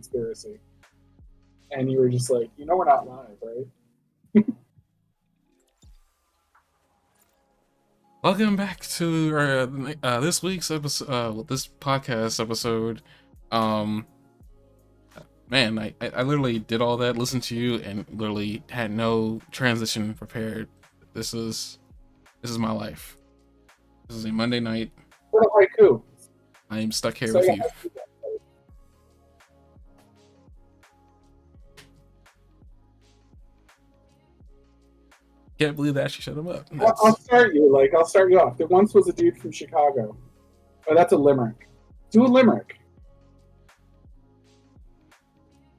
conspiracy. And you were just like, we're not live, right? Welcome back to this week's episode, this podcast episode. Um, Man, I literally did all that, listened to you, and literally had no transition prepared. This is my life. This is a Monday night. What a haiku. I am stuck here So with yeah, you. Can't believe that she shut him up. I'll start you off. There once was a dude from Chicago. Oh, that's a limerick. Do a limerick.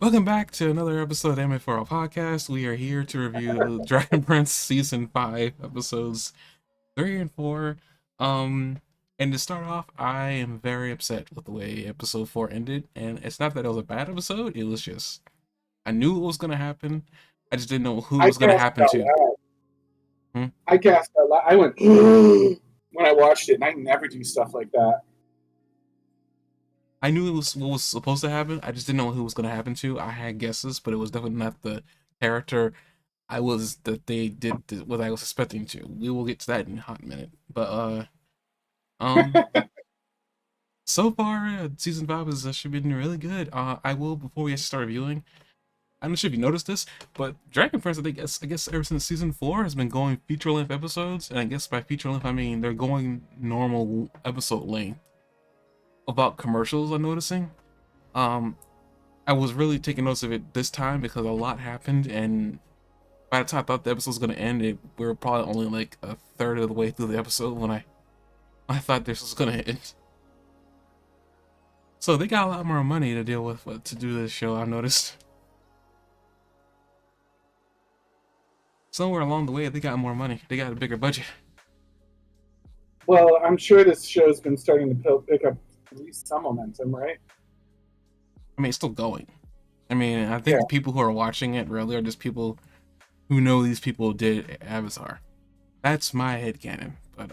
Welcome back to another episode of Anime4All podcast. We are here to review Dragon Prince Season 5, episodes 3 and 4. And to start off, I am very upset with the way episode 4 ended. And it's not that it was a bad episode, it was just, I knew it was going to happen. I just didn't know who it was going to happen to. I gasped out loud. I went, when I watched it, and I never do stuff like that. I knew it was what was supposed to happen. I just didn't know who it was going to happen to. I had guesses, but it was definitely not the character they did what I was expecting to. We will get to that in a hot minute. But so far season 5 has actually been really good. I will, before we start reviewing, I'm not sure if you noticed this, but Dragon Prince, I guess ever since season 4 has been going feature-length episodes, and I guess by feature-length I mean they're going normal episode length. About commercials, I'm noticing. I was really taking notice of it this time because a lot happened, and by the time I thought the episode was going to end, we were probably only like a third of the way through the episode when I thought this was going to end. So they got a lot more money to deal with to do this show, I've noticed. Somewhere along the way, they got more money. They got a bigger budget. Well, I'm sure this show's been starting to pick up at least some momentum, right? I mean, it's still going. I mean, I think the people who are watching it really are just people who know these people did Avatar. That's my headcanon. But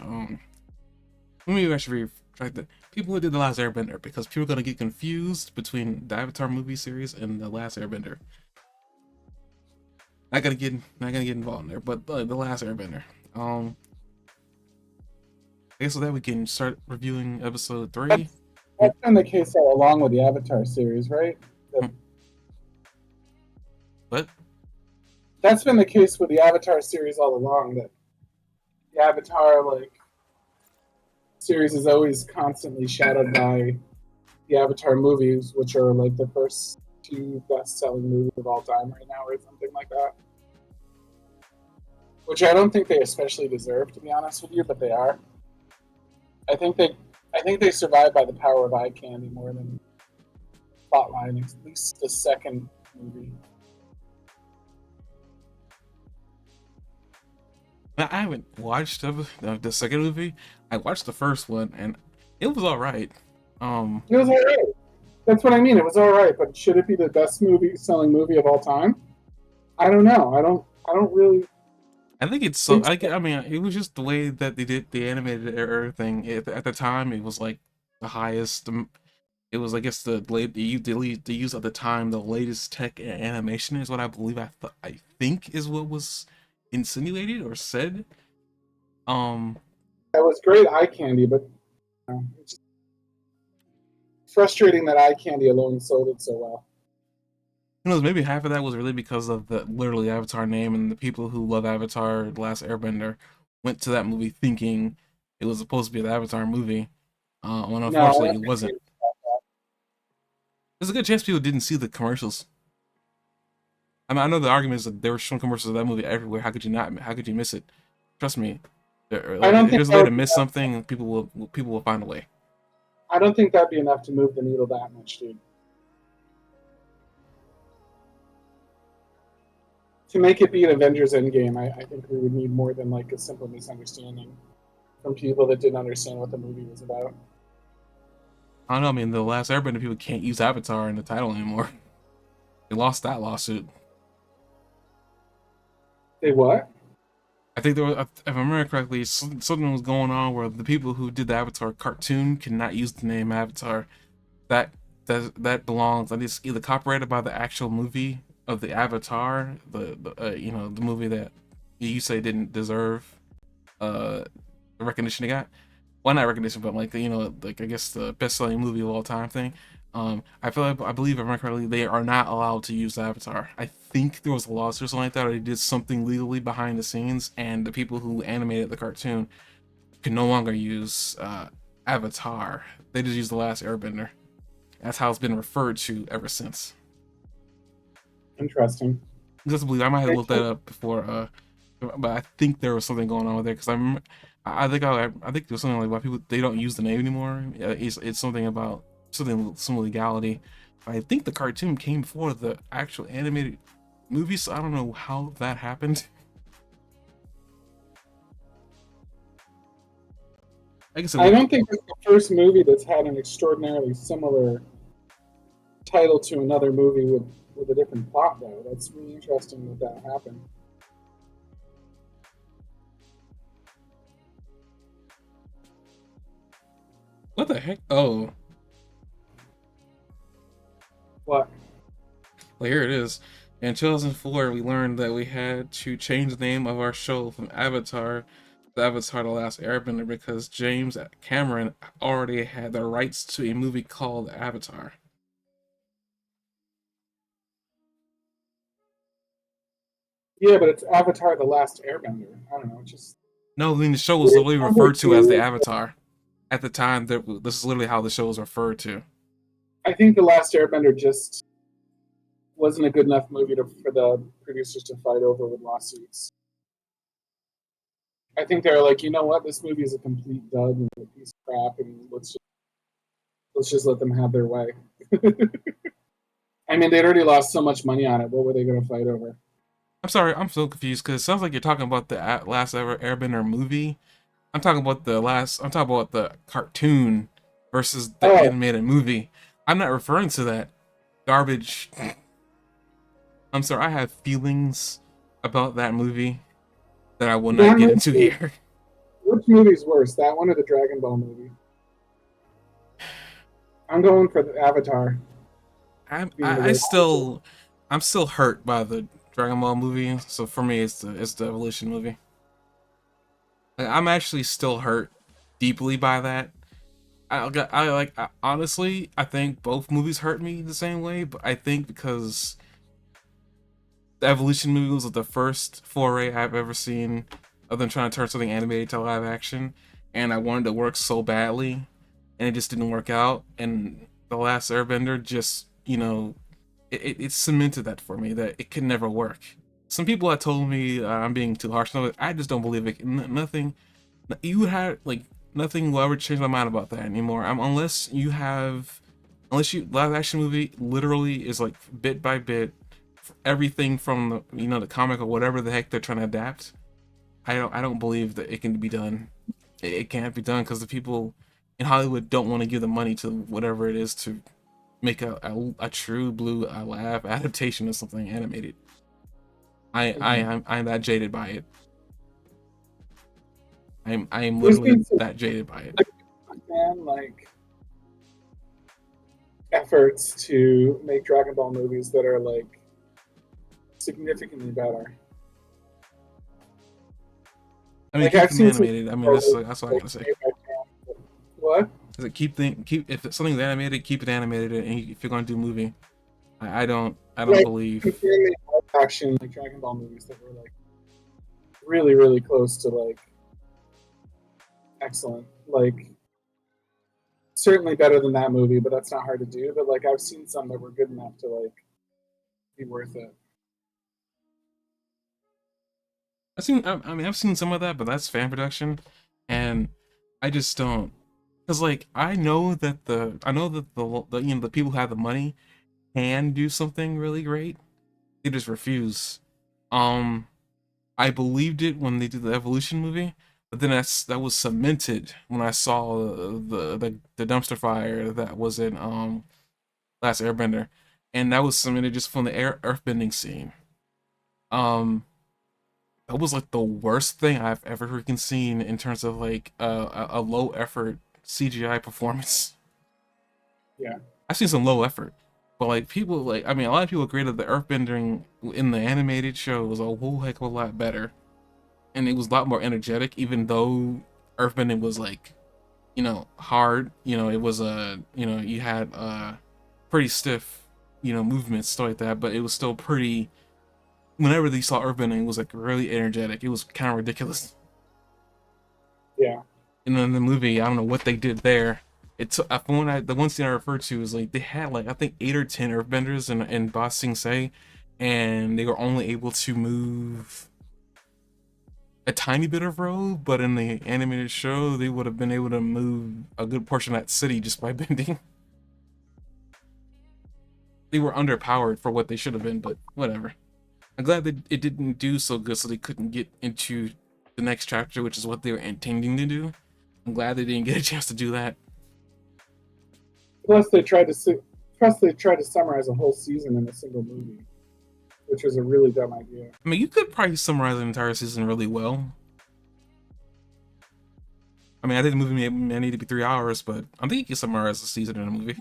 maybe I should retract that. People who did The Last Airbender, because people are gonna get confused between the Avatar movie series and The Last Airbender. Not gonna get involved in there, but The Last Airbender. I guess with that we can start reviewing episode 3. That's been the case all along with the Avatar series, right? What? That's been the case with the Avatar series all along, that the Avatar series is always constantly shadowed by the Avatar movies, which are like the first 2 best-selling movies of all time right now, or something like that. Which I don't think they especially deserve, to be honest with you, but they are. I think they survive by the power of eye candy more than plotline, at least the second movie. I haven't watched the second movie. I watched the first one, and it was all right. It was all right. That's what I mean. It was all right, but should it be the best selling movie of all time? I don't know. I don't really. I think it's so. I mean, it was just the way that they did the animated era thing. At the time, it was like the highest. It was, I guess, the use at the time the latest tech animation is what I believe. I think is what was insinuated or said. That was great eye candy, but it's frustrating that eye candy alone sold it so well. Who knows? Maybe half of that was really because of the literally Avatar name, and the people who love Avatar: The Last Airbender went to that movie thinking it was supposed to be the Avatar movie. When unfortunately it wasn't. There's a good chance people didn't see the commercials. I mean, I know the argument is that there were showing commercials of that movie everywhere. How could you not? How could you miss it? Trust me. There's a way to miss something, and people will find a way. I don't think that'd be enough to move the needle that much, dude. To make it be an Avengers Endgame, I think we would need more than like a simple misunderstanding from people that didn't understand what the movie was about. I don't know. I mean, the Last Airbender people can't use Avatar in the title anymore. They lost that lawsuit. They what? I think there was, if I remember correctly, something was going on where the people who did the Avatar cartoon cannot use the name Avatar. That that belongs. And it's either copyrighted by the actual movie of the Avatar, the movie that you say didn't deserve uh the recognition it got. Well, not recognition, but like like I guess the best-selling movie of all time thing. I believe, if I remember correctly, they are not allowed to use Avatar. I think there was a lawsuit or something like that, or they did something legally behind the scenes, and the people who animated the cartoon can no longer use Avatar. They just use The Last Airbender. That's how it's been referred to ever since. Interesting. Just believe I might have They looked that up before, but I think there was something going on with it because I think there's something like why people they don't use the name anymore. It's something about some legality. I think the cartoon came before the actual animated movie, so I don't know how that happened. I guess I don't think it's the first movie that's had an extraordinarily similar title to another movie with a different plot, though. That's really interesting that that happened. what the heck? Oh, What? well, here it is. In 2004, we learned that we had to change the name of our show from Avatar to Avatar: The Last Airbender because James Cameron already had the rights to a movie called Avatar. Yeah, but it's Avatar: The Last Airbender. I don't know. It's just No, I mean the show was it literally sounds like referred to as the too. Avatar. At the time, this is literally how the show was referred to. I think The Last Airbender just wasn't a good enough movie for the producers to fight over with lawsuits. I think they're like, you know what, this movie is a complete dud and a piece of crap, and let's just let them have their way. I mean, they'd already lost so much money on it. What were they going to fight over? I'm sorry, I'm so confused because it sounds like you're talking about the last ever Airbender movie. I'm talking about the last. I'm talking about the cartoon versus the Oh, animated movie. I'm not referring to that garbage. I'm sorry, I have feelings about that movie that I will not Don, get into here. which movie's worse, that one or the Dragon Ball movie? I'm going for the Avatar being the I worst. still, I'm still hurt by the Dragon Ball movie. So for me, it's the Evolution movie. Like, I'm actually still hurt deeply by that. Honestly, I think both movies hurt me the same way, but I think because the Evolution movie was the first foray I've ever seen of them trying to turn something animated to live action, and I wanted to work so badly, and it just didn't work out. And The Last Airbender just, it cemented that for me that it could never work. Some people have told me I'm being too harsh. No, I just don't believe it. Nothing you had like nothing will ever change my mind about that anymore. Unless you live action movie literally is like bit by bit everything from the comic or whatever the heck they're trying to adapt. I don't believe that it can be done. It can't be done because the people in Hollywood don't want to give the money to whatever it is to make a true blue live adaptation of something animated. I'm that jaded by it. I am There's literally been some that jaded by it. like efforts to make Dragon Ball movies that are like significantly better. I mean, Like keep I've them seen some animated. I mean, like, that's what I like gotta say. made by fans. What? Is it keep if something's animated, keep it animated, and if you're gonna do a movie, I don't Like believe. comparing live action like Dragon Ball movies that were like really really close to like excellent. Like certainly better than that movie, but that's not hard to do. But like I've seen some that were good enough to like be worth it. I've seen some of that, but that's fan production, and I just don't. Cause like I know that the people who have the money can do something really great. They just refuse. Um, I believed it when they did the Evolution movie, but then that was cemented when I saw the dumpster fire that was in Last Airbender, and that was cemented just from the earthbending scene. Um, that was like the worst thing I've ever freaking seen in terms of like a low effort CGI performance. Yeah. I've seen some low effort, but like people like I mean a lot of people agree that the earthbending in the animated show was a whole heck of a lot better, and it was a lot more energetic. Even though earthbending was like hard, it was you had pretty stiff movements stuff like that, but it was still pretty. Whenever they saw earthbending, it was like really energetic. It was kind of ridiculous. Yeah. And then the movie, I don't know what they did there. It's from the one scene I referred to is like they had like I think 8 or 10 earthbenders in Ba Sing Se, and they were only able to move a tiny bit of road, but in the animated show, they would have been able to move a good portion of that city just by bending. They were underpowered for what they should have been, but whatever. I'm glad that it didn't do so good, so they couldn't get into the next chapter, which is what they were intending to do. I'm glad they didn't get a chance to do that. Plus, they tried to summarize a whole season in a single movie, which was a really dumb idea. I mean, you could probably summarize an entire season really well. I mean, I think the movie may need to be 3 hours, but I think you can summarize the season in a movie.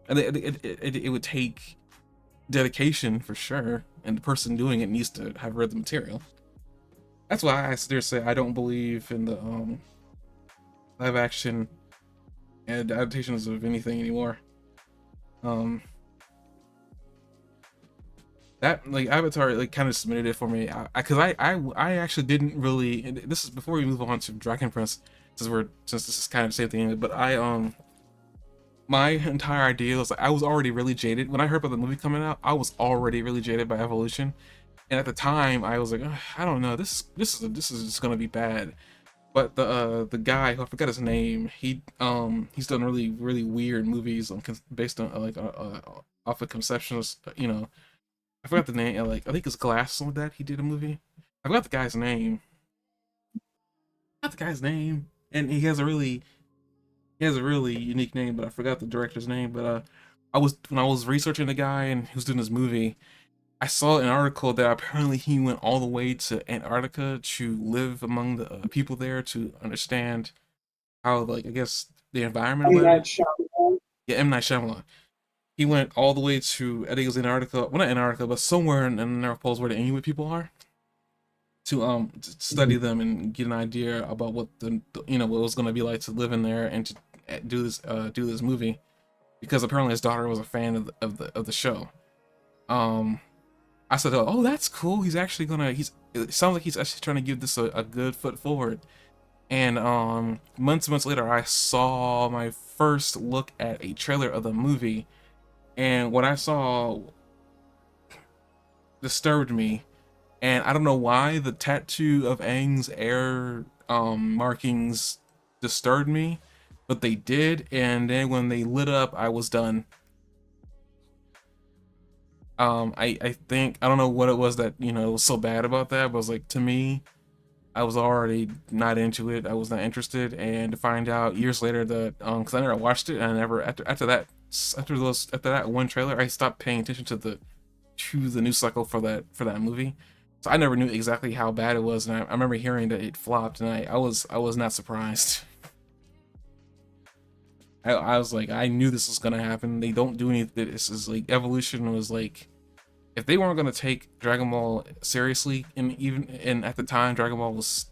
And it would take dedication for sure, and the person doing it needs to have read the material. That's why I still say I don't believe in the live action adaptations of anything anymore. That like Avatar like kind of submitted it for me because I actually didn't really. And this is before we move on to Dragon Prince, since this is kind of the same thing. But my entire idea was like I was already really jaded when I heard about the movie coming out. I was already really jaded by Evolution, and at the time I was like, "Ugh, I don't know, this is just gonna be bad." But the guy who I forgot his name, he's done really weird movies based on off of conceptions, I forgot the name. Like I think it's Glass or something like that. He did a movie. I forgot the guy's name. Not the guy's name, and he has a really unique name, but I forgot the director's name. But when I was researching the guy and who's doing this movie, I saw an article that apparently he went all the way to Antarctica to live among the people there to understand how, like, I guess the environment M. went. Night Shyamalan. Yeah, M. Night Shyamalan. He went all the way to, I think it was Antarctica, well not Antarctica, but somewhere in the North Poles where the Inuit people are, to study them and get an idea about what what it was gonna be like to live in there and to do this movie, because apparently his daughter was a fan of the show. Um, I said, oh, that's cool. It sounds like he's actually trying to give this a good foot forward. And months and months later, I saw my first look at a trailer of the movie, and what I saw disturbed me. And I don't know why the tattoo of Aang's air markings disturbed me, but they did. And then when they lit up, I was done. I think I don't know what it was that was so bad about that, but it was like, to me, I was already not into it. I was not interested, and to find out years later that because I never watched it, and I never after that one trailer, I stopped paying attention to the news cycle for that movie. So I never knew exactly how bad it was, and I remember hearing that it flopped, and I was not surprised. I was like, I knew this was gonna happen. They don't do anything. This is like Evolution was like, if they weren't gonna take Dragon Ball seriously, and at the time Dragon Ball was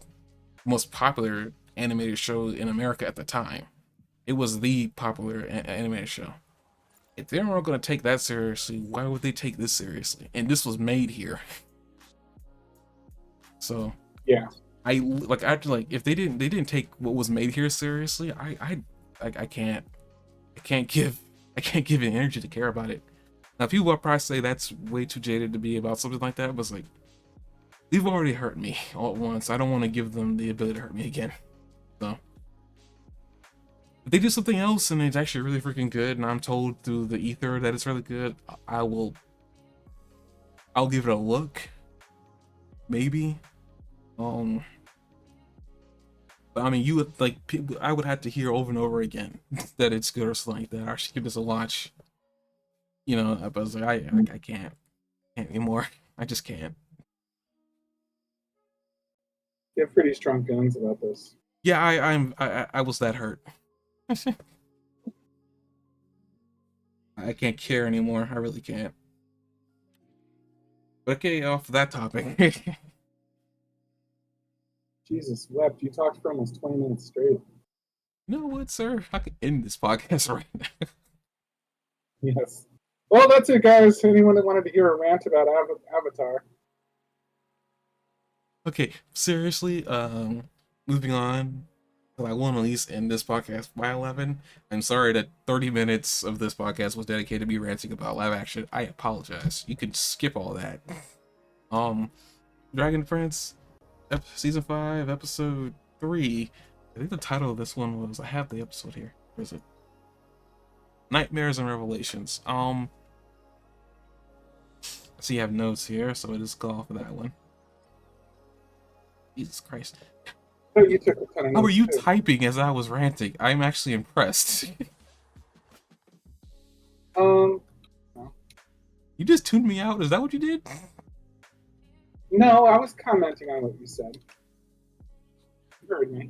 the most popular animated show in America at the time. It was the popular animated show. If they weren't gonna take that seriously, why would they take this seriously? And this was made here. So Yeah. I like after like if they didn't take what was made here seriously, I can't give I can't give it energy to care about it. Now people will probably say that's way too jaded to be about something like that, but it's like, they've already hurt me all at once. I don't want to give them the ability to hurt me again. So if they do something else and it's actually really freaking good, and I'm told through the ether that it's really good, I'll give it a look. Maybe. But I mean, you would like people. I would have to hear over and over again that it's good or something like that. I should give this a watch. But I was like, I can't anymore. I just can't. They have pretty strong feelings about this. Yeah, I was that hurt. I can't care anymore. I really can't. Okay, off that topic. Jesus wept. You talked for almost 20 minutes straight. You know what, sir? I could end this podcast right now. Yes. Well, that's it, guys. Anyone that wanted to hear a rant about Avatar. Okay, seriously, moving on. I want to at least end this podcast by 11. I'm sorry that 30 minutes of this podcast was dedicated to me ranting about live action. I apologize. You can skip all that. Dragon Prince, season 5, episode 3. I think the title of this one was, I have the episode here. Where is it? Nightmares and Revelations. I see you have notes here, so I just go off of that one. Jesus Christ. Oh, you took a ton of How were notes, you too. typing as I was ranting? I'm actually impressed. No. You just tuned me out? Is that what you did? No, I was commenting on what you said. You heard me.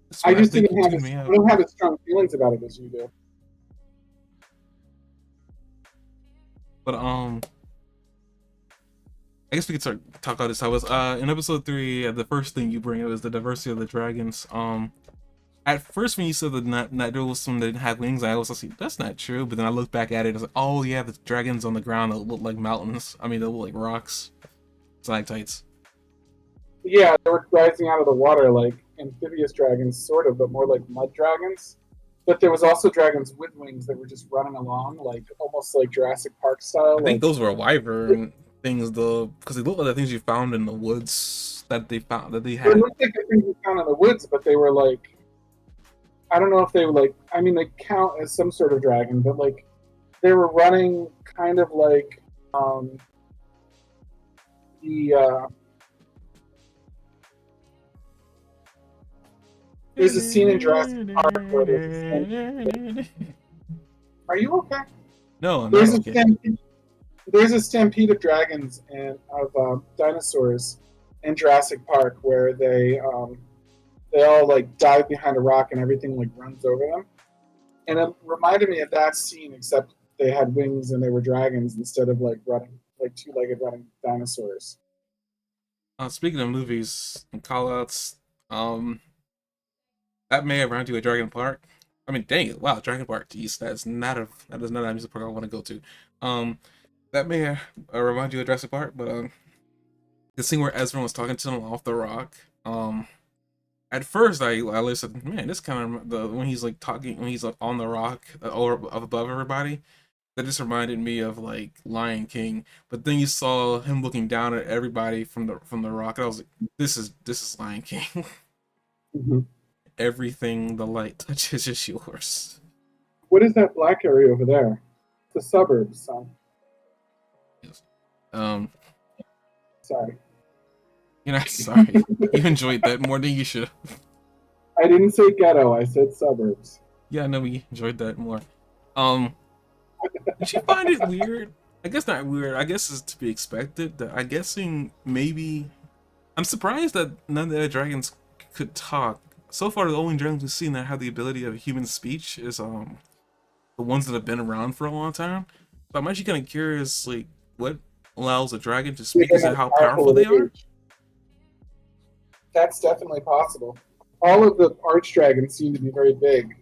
That's why I just think didn't you have tuned me I out. don't have as strong feelings about it as you do. But I guess we could start talk about this. I was in episode 3. The first thing you bring up is the diversity of the dragons. At first when you said that there was some that didn't have wings, I was like, that's not true. But then I looked back at it, and I was like, oh yeah, the dragons on the ground that look like mountains. I mean, they look like rocks, stalactites. Yeah, they were rising out of the water like amphibious dragons, sort of, but more like mud dragons. But there was also dragons with wings that were just running along, like almost like Jurassic Park style. I think those were wyvern things, though, because they look like the things you found in the woods that they found that they They had. looked like the things we found in the woods, but they were like, I don't know if they were like, I mean, they count as some sort of dragon, but like they were running kind of like the. There's a scene in Jurassic Park where there's a stampede. Are you okay? No, I'm not There's a okay. stampede. There's a stampede of dragons and of dinosaurs in Jurassic Park where they all like dive behind a rock and everything like runs over them. And it reminded me of that scene, except they had wings and they were dragons instead of like running, like two-legged running dinosaurs. Speaking of movies and callouts, that may have run you a Dragon Park. I mean, dang it! Wow, Dragon Park. Jeez, that is not a music park I want to go to. That may remind you of Jurassic Park, but the scene where Ezra was talking to him off the rock. At first I listened, man, this kind of when he's like talking when he's like on the rock or above everybody. That just reminded me of like Lion King. But then you saw him looking down at everybody from the rock, and I was like, this is Lion King. Mm-hmm. Everything the light touches is yours. What is that black area over there? The suburbs, son. Yes. Um, Sorry. you're not sorry. You enjoyed that more than you should. I didn't say ghetto, I said suburbs. Yeah, I know we enjoyed that more. Did you find it weird? I guess not weird. I guess it's to be expected. That I'm guessing maybe. I'm surprised that none of the other dragons could talk. So far, the only dragons we've seen that have the ability of human speech is the ones that have been around for a long time. So I'm actually kind of curious, like, what allows a dragon to speak? Is it how powerful they are? That's definitely possible. All of the arch dragons seem to be very big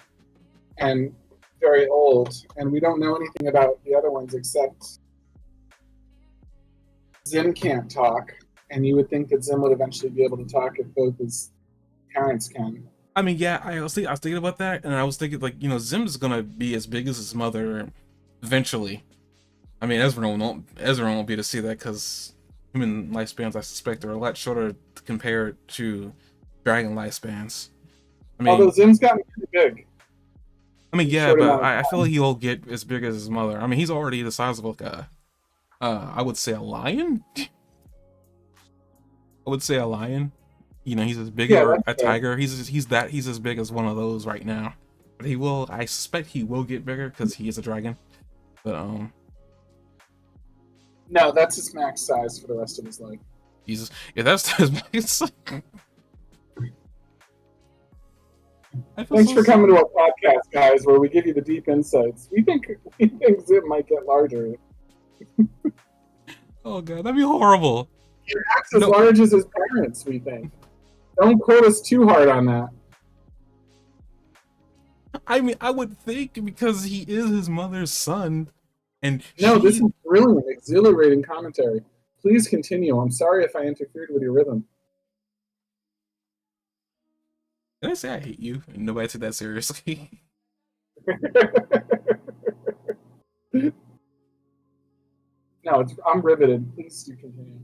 and very old, and we don't know anything about the other ones except Zim can't talk, and you would think that Zim would eventually be able to talk if both his parents can. I mean, yeah, I was thinking about that, and I was thinking, like, Zim's gonna be as big as his mother eventually. I mean, Ezra won't be able to see that because human lifespans, I suspect, are a lot shorter compared to dragon lifespans. I mean, although Zim's gotten pretty big. I mean, yeah, but I feel like he'll get as big as his mother. I mean, he's already the size of like I would say a lion. I would say a lion. He's as big as a tiger. He's as big as one of those right now. But I suspect he will get bigger because he is a dragon. But no, that's his max size for the rest of his life. Jesus, yeah, that's his max. I feel Thanks so for coming to sorry. our podcast, guys, where we give you the deep insights. We think Zip might get larger. Oh god, that'd be horrible. Acts as No, large as his parents, we think. Don't quote us too hard on that. I mean, I would think because he is his mother's son, and No, this she. is brilliant, exhilarating commentary. Please continue. I'm sorry if I interfered with your rhythm. Did I say I hate you? And nobody took that seriously. No, I'm riveted. Please do continue.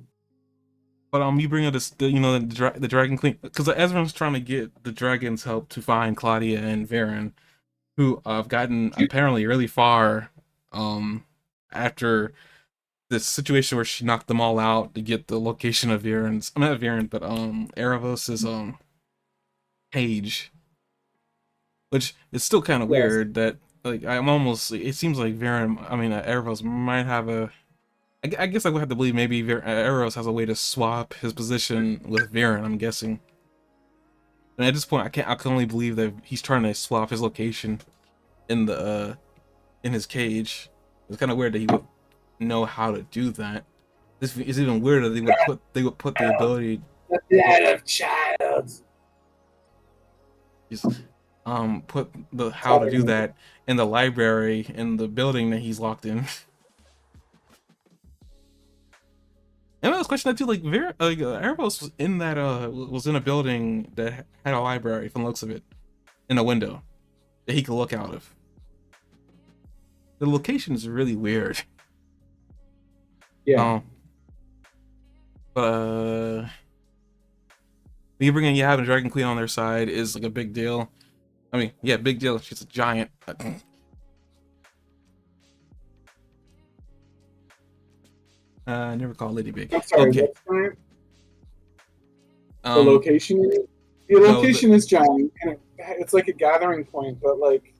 But you bring up this, the Dragon Queen, because Ezra's trying to get the dragons' help to find Claudia and Varen, who have gotten apparently really far, after this situation where she knocked them all out to get the location of Varen's, not Varen, but Erebos's cage, which is still kind of Yes. weird that like I'm almost. It seems like Varen, I mean Erebos might have a. I guess I would have to believe maybe Eros has a way to swap his position with Varen. I'm guessing. And at this point, I can only believe that he's trying to swap his location in the in his cage. It's kind of weird that he would know how to do that. This is even weirder that they would put the ability The blood of child. just put the how to Sorry, do Andrew. that in the library in the building that he's locked in. And I was questioning that too, like Erebos was in that was in a building that had a library from the looks of it, in a window that he could look out of. The location is really weird. Yeah. Um, but you bring in having Dragon Queen on their side is like a big deal. I mean, yeah, big deal. She's a giant. I never call Lady Big. I'm sorry, Okay. what's giant? The Um, location? The no, location is giant, and it's like a gathering point, but like,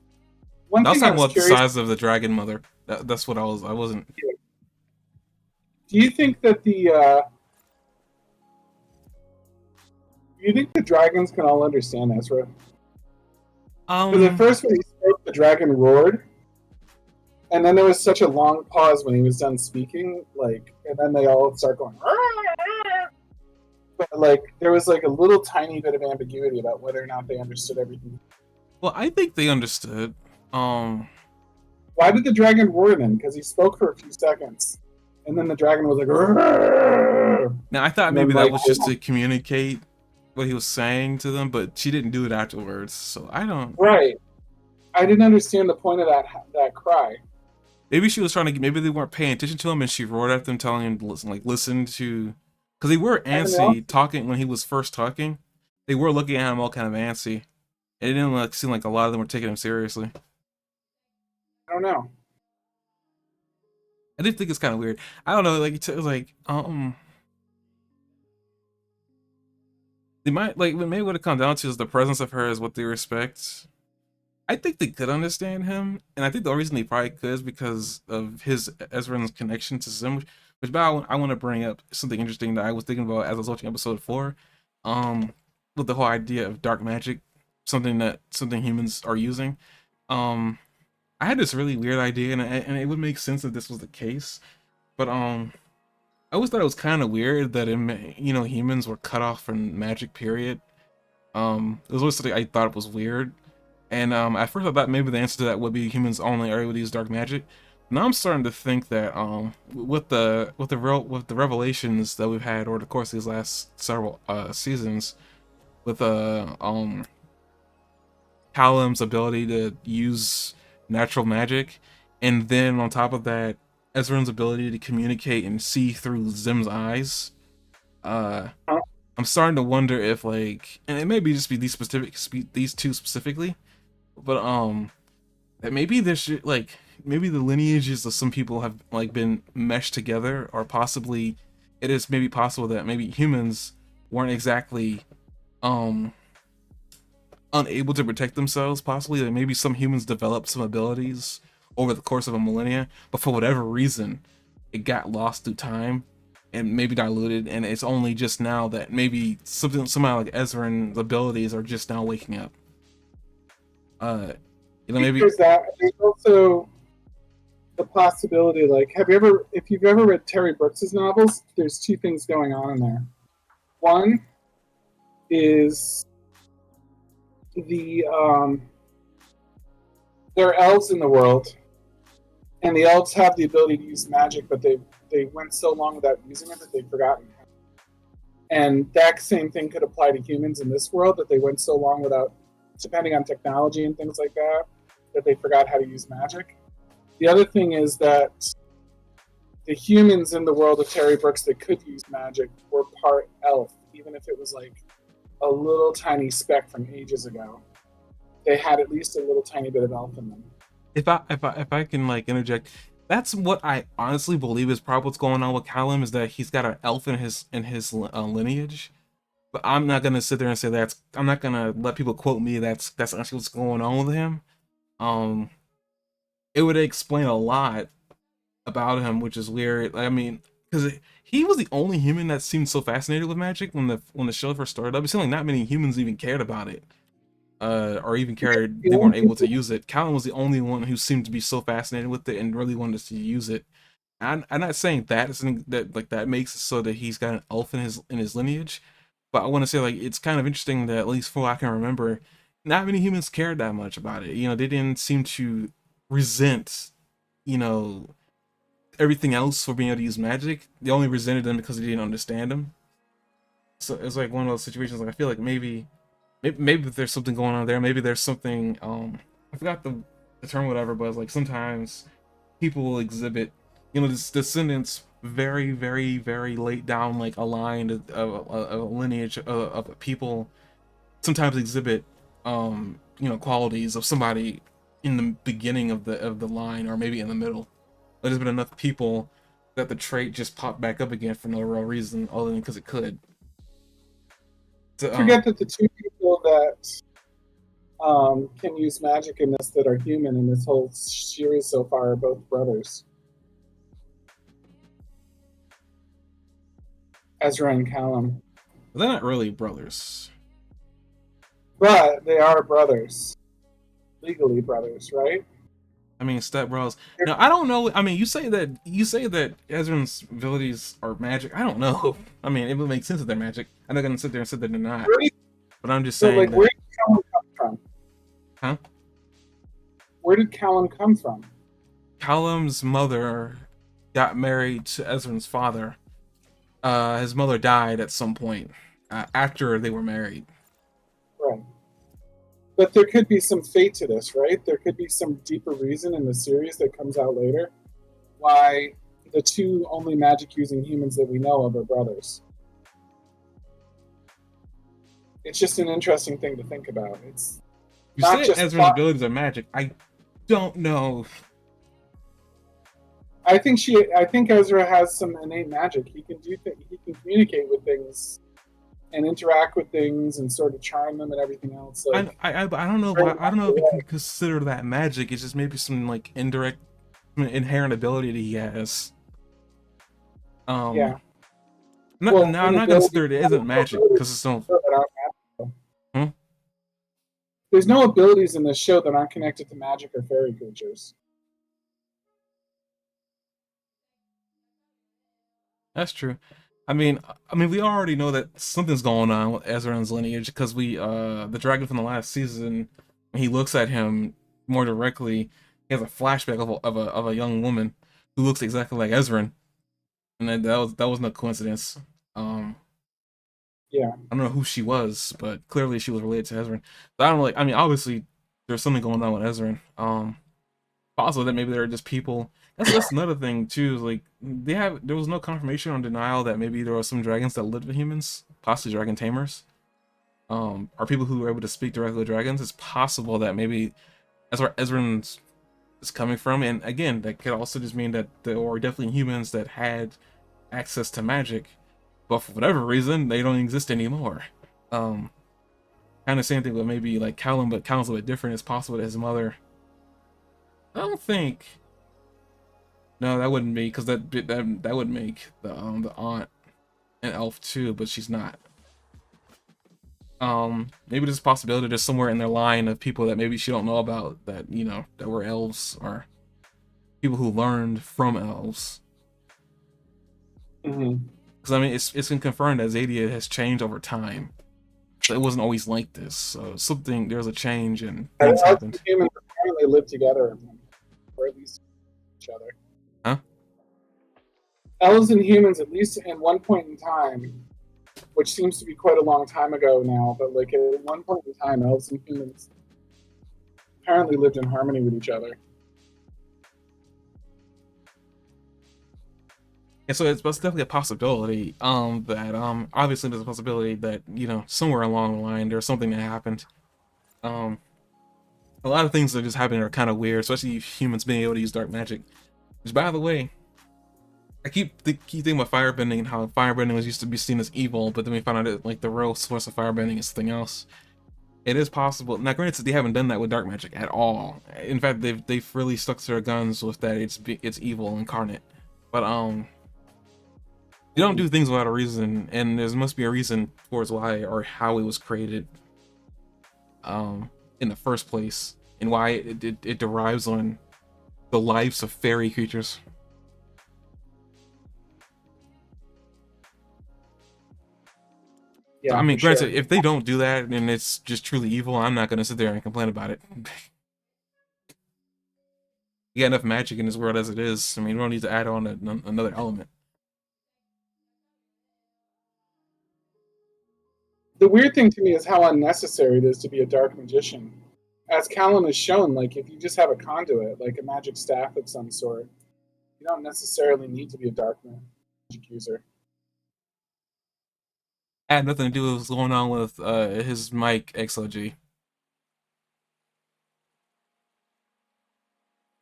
one I was thing I talking was about the curious, size of the Dragon Mother. That's what I was. I wasn't. do you think that do you think the dragons can all understand Ezra? Because at Um, first when he spoke, the dragon roared, and then there was such a long pause when he was done speaking, like, and then they all start going. But like, there was like a little tiny bit of ambiguity about whether or not they understood everything. well, I think they understood. Um, Why did the dragon roar then? Because he spoke for a few seconds, and then the dragon was like, "Rrrr!" Now I thought And then maybe that like, was just to communicate what he was saying to them, but she didn't do it afterwards. So I don't. right. I didn't understand the point of that cry. Maybe she was trying to. Maybe they weren't paying attention to him, and she roared at them, telling him to listen, like listen to, because they were And then also, antsy talking when he was first talking. They were looking at him all kind of antsy. It didn't like seem like a lot of them were taking him seriously. I don't know. I did think it's kind of weird. I don't know, like they might like maybe what it comes down to is the presence of her is what they respect. I think they could understand him, and I think the only reason they probably could is because of his Ezra's connection to Zim. Which, but I want to bring up something interesting that I was thinking about as I was watching episode 4, um, with the whole idea of dark magic, something humans are using. Um, I had this really weird idea, and it would make sense if this was the case, but I always thought it was kind of weird that humans were cut off from magic. Period. It was always something I thought was weird. And at first I thought maybe the answer to that would be humans only are able to use dark magic. Now I'm starting to think that with the revelations that we've had over the course of these last several seasons, with Callum's ability to use natural magic, and then on top of that, Ezra's ability to communicate and see through Zim's eyes. Uh, I'm starting to wonder if and it may be just be these two specifically, but that maybe there should maybe the lineages of some people have been meshed together, or possibly it is maybe possible that maybe humans weren't exactly um unable to protect themselves. Possibly that maybe some humans developed some abilities over the course of a millennia, but for whatever reason it got lost through time and maybe diluted, and it's only just now that maybe somehow like Ezra's abilities are just now waking up. Uh, I think maybe there's that. There's also the possibility, like, if you've ever read Terry Brooks's novels, there's two things going on in there. One is the there are elves in the world, and the elves have the ability to use magic, but they went so long without using it that they've forgotten. And that same thing could apply to humans in this world, that they went so long without, depending on technology and things like that, that they forgot how to use magic. The other thing is that the humans in the world of Terry Brooks that could use magic were part elf, even if it was like a little tiny speck from ages ago. They had at least a little tiny bit of elf in them. if I can like interject, that's what I honestly believe is probably what's going on with Callum, is that he's got an elf in his lineage. But I'm not gonna sit there and say that's. I'm not gonna let people quote me. That's actually what's going on with him. Um, it would explain a lot about him, which is weird. I mean, because he was the only human that seemed so fascinated with magic when the show first started up. It seemed like not many humans even cared about it, or even cared The they only weren't able to people, use it. Callan was the only one who seemed to be so fascinated with it and really wanted to use it. I'm not saying that is something that like that makes it so that he's got an elf in his lineage, but I want to say like it's kind of interesting that at least for what I can remember, not many humans cared that much about it. They didn't seem to resent, you know, everything else for being able to use magic. They only resented them because they didn't understand them. So it's like one of those situations. Like I feel like maybe there's something going on there. Maybe there's something. I forgot the term, whatever. But it's like sometimes people will exhibit, this descendants very, very, very late down like a line of a lineage of people sometimes exhibit qualities of somebody in the beginning of the line or maybe in the middle. There's been enough people that the trait just popped back up again for no real reason other than because it could. So, forget that the two people that can use magic in this that are human in this whole series so far are both brothers, Ezra and Callum. they're not really brothers. But they are brothers, legally brothers, right? I mean, step bros. No, I don't know. I mean, you say that Ezra's abilities are magic. I don't know. I mean, it would make sense if they're magic. I'm not gonna sit there and say that they're not. Where do you, But I'm just so, saying like, where that, did Callum come from? huh? Where did Callum come from? Callum's mother got married to Ezra's father. His mother died at some point after they were married. Right. But there could be some fate to this, right? There could be some deeper reason in the series that comes out later why the two only magic using humans that we know of are brothers. It's just an interesting thing to think about. It's You not say just Ezra's plot. abilities are magic. I don't know. I think Ezra has some innate magic. He can he can communicate with things and interact with things and sort of charm them and everything else. Like, I don't know why. I don't know if you can consider that magic. It's just maybe some like indirect, inherent ability that he has. Um, yeah. not Well, now. I'm an not gonna ability. consider it isn't magic because it's no. Hmm? There's no abilities in this show that aren't connected to magic or fairy creatures. That's true. I mean, we already know that something's going on with Ezra's lineage because the dragon from the last season, when he looks at him more directly, he has a flashback of a young woman who looks exactly like Ezra, and that was no coincidence. Um, Yeah. I don't know who she was, but clearly she was related to Ezra. But I don't really. I mean, obviously there's something going on with Ezra. Also that maybe there are just people. That's another thing too. Is like there was no confirmation or denial that maybe there are some dragons that lived with humans, possibly dragon tamers. Are people who are able to speak directly with dragons. It's possible that maybe that's where Ezra is coming from. And again, that could also just mean that there were definitely humans that had access to magic, but for whatever reason they don't exist anymore. Um, Kind of same thing with maybe like Callum, but Callum's a bit different. It's possible that his mother. I don't think. No, that wouldn't be because that would make the aunt an elf too, but she's not. Maybe there's a possibility there's somewhere in their line of people that maybe she don't know about that, that were elves or people who learned from elves. Mm-hmm. Because I mean, it's been confirmed that Zadia has changed over time. So it wasn't always like this. So there's a change and things Elves and happened. humans apparently live together, or at least each other. Huh? Elves and humans, at least at one point in time, which seems to be quite a long time ago now, but like at one point in time, elves and humans apparently lived in harmony with each other. And so it's definitely a possibility. That obviously there's a possibility that somewhere along the line there's something that happened. Um, a lot of things that just happening are kind of weird, especially humans being able to use dark magic. Which, by the way, I keep thinking about firebending and how firebending was used to be seen as evil, but then we found out that like the real source of firebending is something else. It is possible. Now, granted, they haven't done that with dark magic at all. In fact, they've really stuck to their guns with that. It's evil incarnate. But you don't do things without a reason, and there must be a reason towards why or how it was created. In the first place, and why it derives on the lives of fairy creatures. So, Yeah, I mean, for sure. granted, if they don't do that and it's just truly evil, I'm not gonna sit there and complain about it. You got enough magic in this world as it is. I mean, we don't need to add on another element. The weird thing to me is how unnecessary it is to be a dark magician. As Callan has shown, like if you just have a conduit, like a magic staff of some sort, you don't necessarily need to be a dark magic user. Had nothing to do with what's going on with his mic XOG.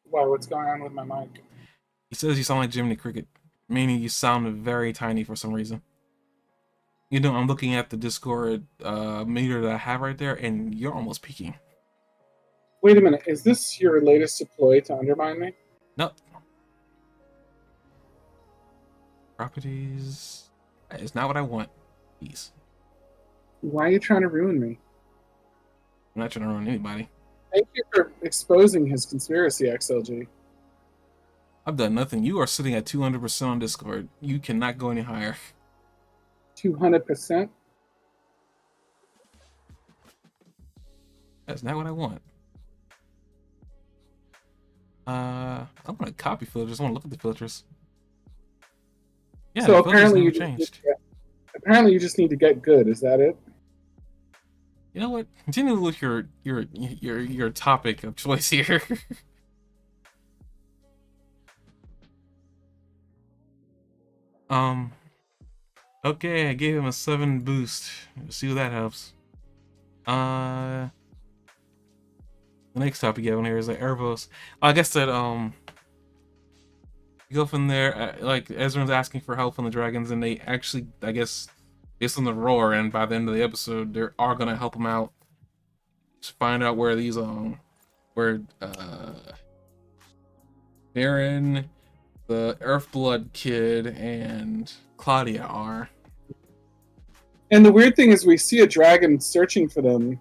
Why? What's going on with my mic? He says you sound like Jiminy Cricket, meaning you sound very tiny for some reason. I'm looking at the Discord meter that I have right there, and you're almost peaking. Wait a minute. Is this your latest ploy to undermine me? Nope. Properties. That is not what I want. Please. Why are you trying to ruin me? I'm not trying to ruin anybody. Thank you for exposing his conspiracy, XLG. I've done nothing. You are sitting at 200% on Discord. You cannot go any higher. 200%? That's not what I want. I want to copy filters. I want to look at the filters. Yeah, So the filters apparently never changed. apparently you just need to get good. Is that it? You know what? Continue with your topic of choice here. Okay, I gave him a 7 boost. Let's see if that helps. The next topic you have on here is like Ervos. I guess that you go from there. Like Ezra's asking for help from the dragons, and they actually, I guess, based on the roar, and by the end of the episode, they are gonna help him out to find out where these where Baron, the Earthblood kid, and Claudia are. And the weird thing is, we see a dragon searching for them,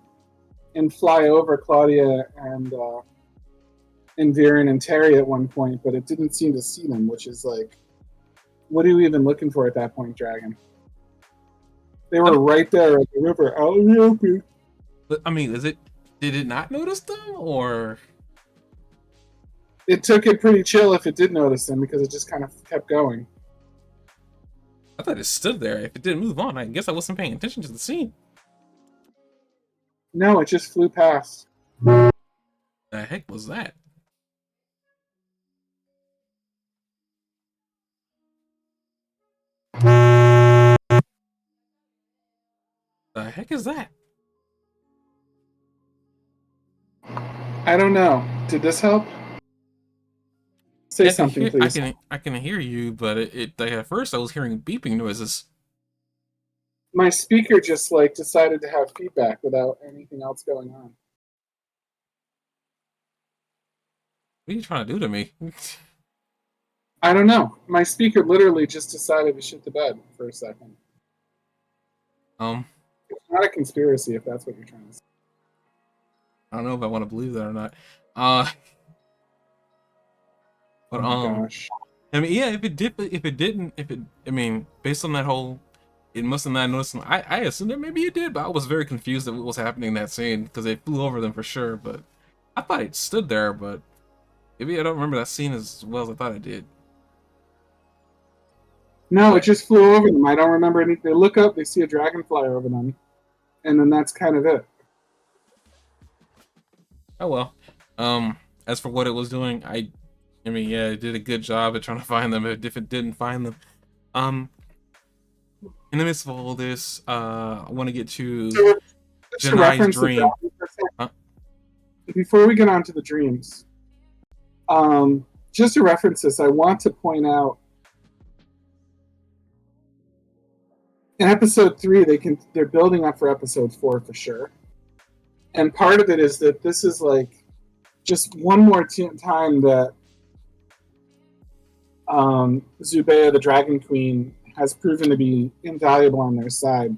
and fly over Claudia and Viren and Terry at one point, but it didn't seem to see them, which is like, what are you even looking for at that point, dragon? They were right there at the river, out in the open. But I mean, did it not notice them, or It took it pretty chill if it did notice them because it just kind of kept going. I thought it stood there. If it didn't move on, I guess I wasn't paying attention to the scene. No, it just flew past. The heck was that? The heck is that? I don't know. Did this help? Say Yeah, something, please. I can hear you, but like, at first I was hearing beeping noises. My speaker just like decided to have feedback without anything else going on. What are you trying to do to me? I don't know. My speaker literally just decided to shit the bed for a second. Um, not a conspiracy, if that's what you're trying to say. I don't know if I want to believe that or not. Uh, but Oh my gosh. I mean, yeah, if it did, if it didn't, if it, I mean, based on that whole, it must have not noticed. I assumed that maybe it did, but I was very confused at what was happening in that scene because they flew over them for sure. But I thought it stood there, but maybe I don't remember that scene as well as I thought I did. No, it But just flew over them. I don't remember anything. They look up, they see a dragonfly over them, and then that's kind of it. oh well. As for what it was doing, I mean, yeah, it did a good job at trying to find them. If it didn't find them, um, in the midst of all this, I want to get to So just to Janai's reference the dream. dragon for a second, Huh? before we get on to the dreams, just to reference this, I want to point out in episode 3 they're building up for episode 4 for sure, and part of it is that this is like just one more time that Zubeia, the Dragon Queen, has proven to be invaluable on their side.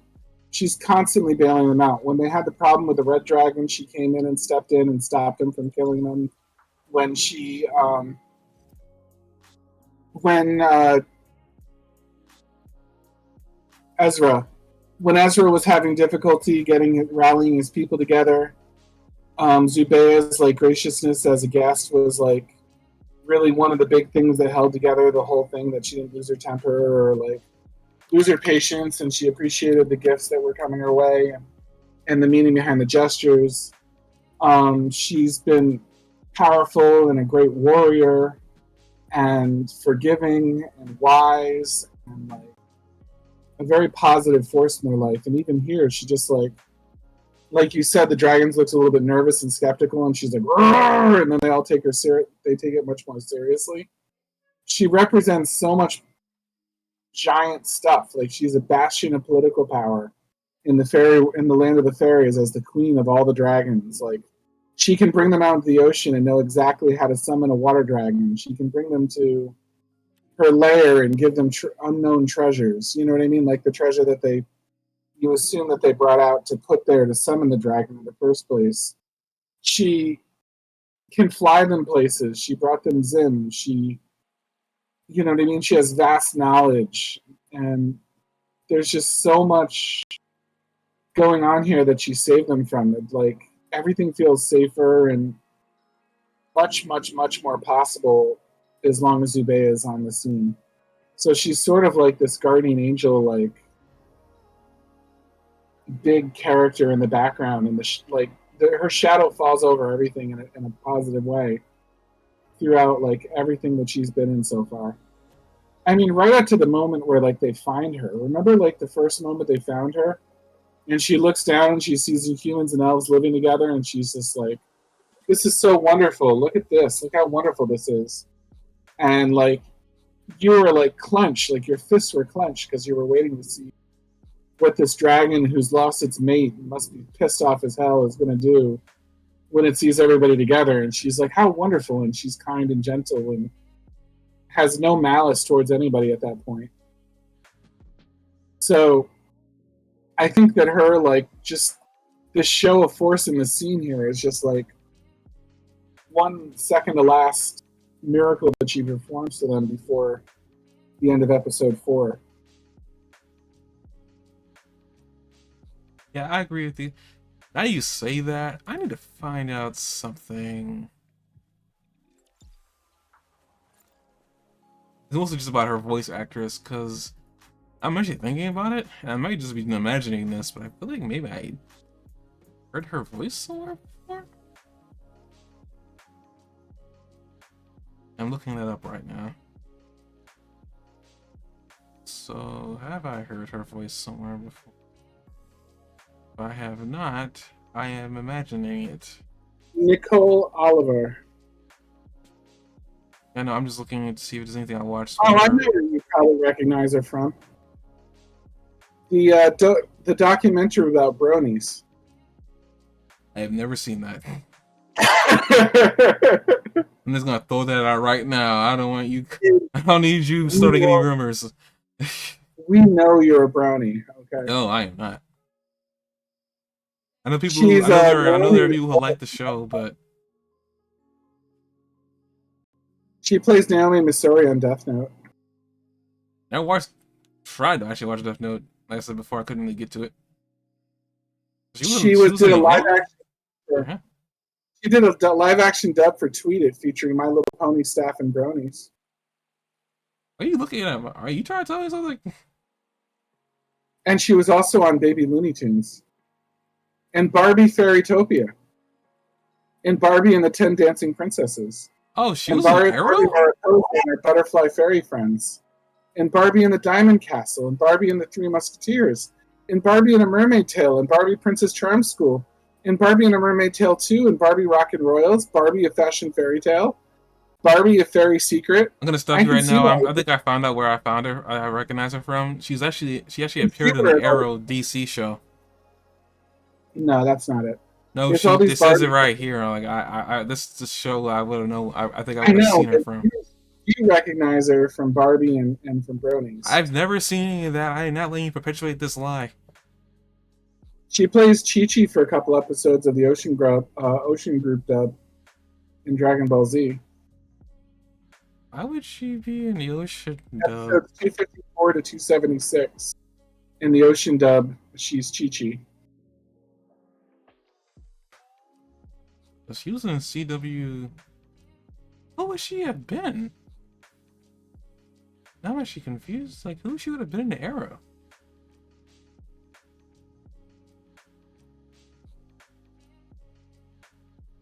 She's constantly bailing them out. When they had the problem with the Red Dragon, she came in and stepped in and stopped them from killing them. When she, when Ezra, when Ezra was having difficulty rallying his people together, Zubeia's like graciousness as a guest was like really one of the big things that held together the whole thing. That she didn't lose her temper or like lose her patience, and she appreciated the gifts that were coming her way and the meaning behind the gestures. She's been powerful and a great warrior and forgiving and wise and like a very positive force in her life. And even here, she just like you said, the dragons looks a little bit nervous and skeptical, and she's like, "Roar!" And then they all take her they take it much more seriously. She represents so much giant stuff. Like she's a bastion of political power in the land of the fairies as the queen of all the dragons. Like she can bring them out into the ocean and know exactly how to summon a water dragon. She can bring them to her lair and give them unknown treasures. You know what I mean? Like the treasure that you assume that they brought out to put there to summon the dragon in the first place. She can fly them places. She brought them Zim. You know what I mean? She has vast knowledge, and there's just so much going on here that she saved them from. It, like everything feels safer and much, much, much more possible as long as Zubeia is on the scene. So she's sort of like this guardian angel, like big character in the background, and her shadow falls over everything in a positive way throughout like everything that she's been in so far. I mean, right up to the moment where like they find her. Remember, like the first moment they found her, and she looks down and she sees humans and elves living together, and she's just like, "This is so wonderful! Look at this! Look how wonderful this is!" And like, you were like clenched, like your fists were clenched because you were waiting to see what this dragon who's lost its mate and must be pissed off as hell is going to do when it sees everybody together. And she's like, "How wonderful!" And she's kind and gentle and has no malice towards anybody at that point. So I think that her like just this show of force in the scene here is just like one second to last miracle that she performs to them before the end of episode 4. Yeah, I agree with you. Now you say that, I need to find out something. It's mostly just about her voice actress, because I'm actually thinking about it, and I might just be imagining this, but I feel like maybe I heard her voice somewhere before. I'm looking that up right now. So, have I heard her voice somewhere before? If I have not, I am imagining it. Nicole Oliver. I know, I'm just looking to see if there's anything I watched. Oh, I know where you probably recognize her from. The documentary about bronies. I have never seen that. I'm just gonna throw that out right now. I don't want you. I don't need you starting any rumors. We know you're a brownie. Okay. No, I am not. I know people. She's I know there are Naomi. people who like the show, but She plays Naomi Missouri on Death Note. I tried to actually watch Death Note. Like I said before, I couldn't really get to it. She She was was in did a the live anime. action. Uh-huh. She did a live action dub for Tweet It featuring My Little Pony staff and bronies. What are you looking at? Are you trying to tell me something? And she was also on Baby Looney Tunes. And Barbie Fairytopia. And Barbie and the 10 Dancing Princesses. Oh, she And was in Barbie Arrow? Mariposa and her Butterfly Fairy Friends. And Barbie and the Diamond Castle. And Barbie and the Three Musketeers. And Barbie and a Mermaid Tale. And Barbie Princess Charm School. And Barbie and a Mermaid Tale 2. And Barbie Rocket Royals. Barbie a Fashion Fairy Tale. Barbie a Fairy Secret. I'm gonna stop you right now. I think I found out where I found her. I recognize her from. She actually appeared in the Arrow DC show. No, that's not it. No, it says it right here. Like this show I would have known. I think I would have seen her from. You recognize her from Barbie and from Bronies. I've never seen any of that. I am not letting you perpetuate this lie. She plays Chi-Chi for a couple episodes of the Ocean Group dub in Dragon Ball Z. Why would she be in the Ocean dub? Episodes 254 to 276. In the Ocean dub, she's Chi-Chi. She was in CW. Who would she have been? Now I'm actually confused. Like, who she would have been in the Arrow?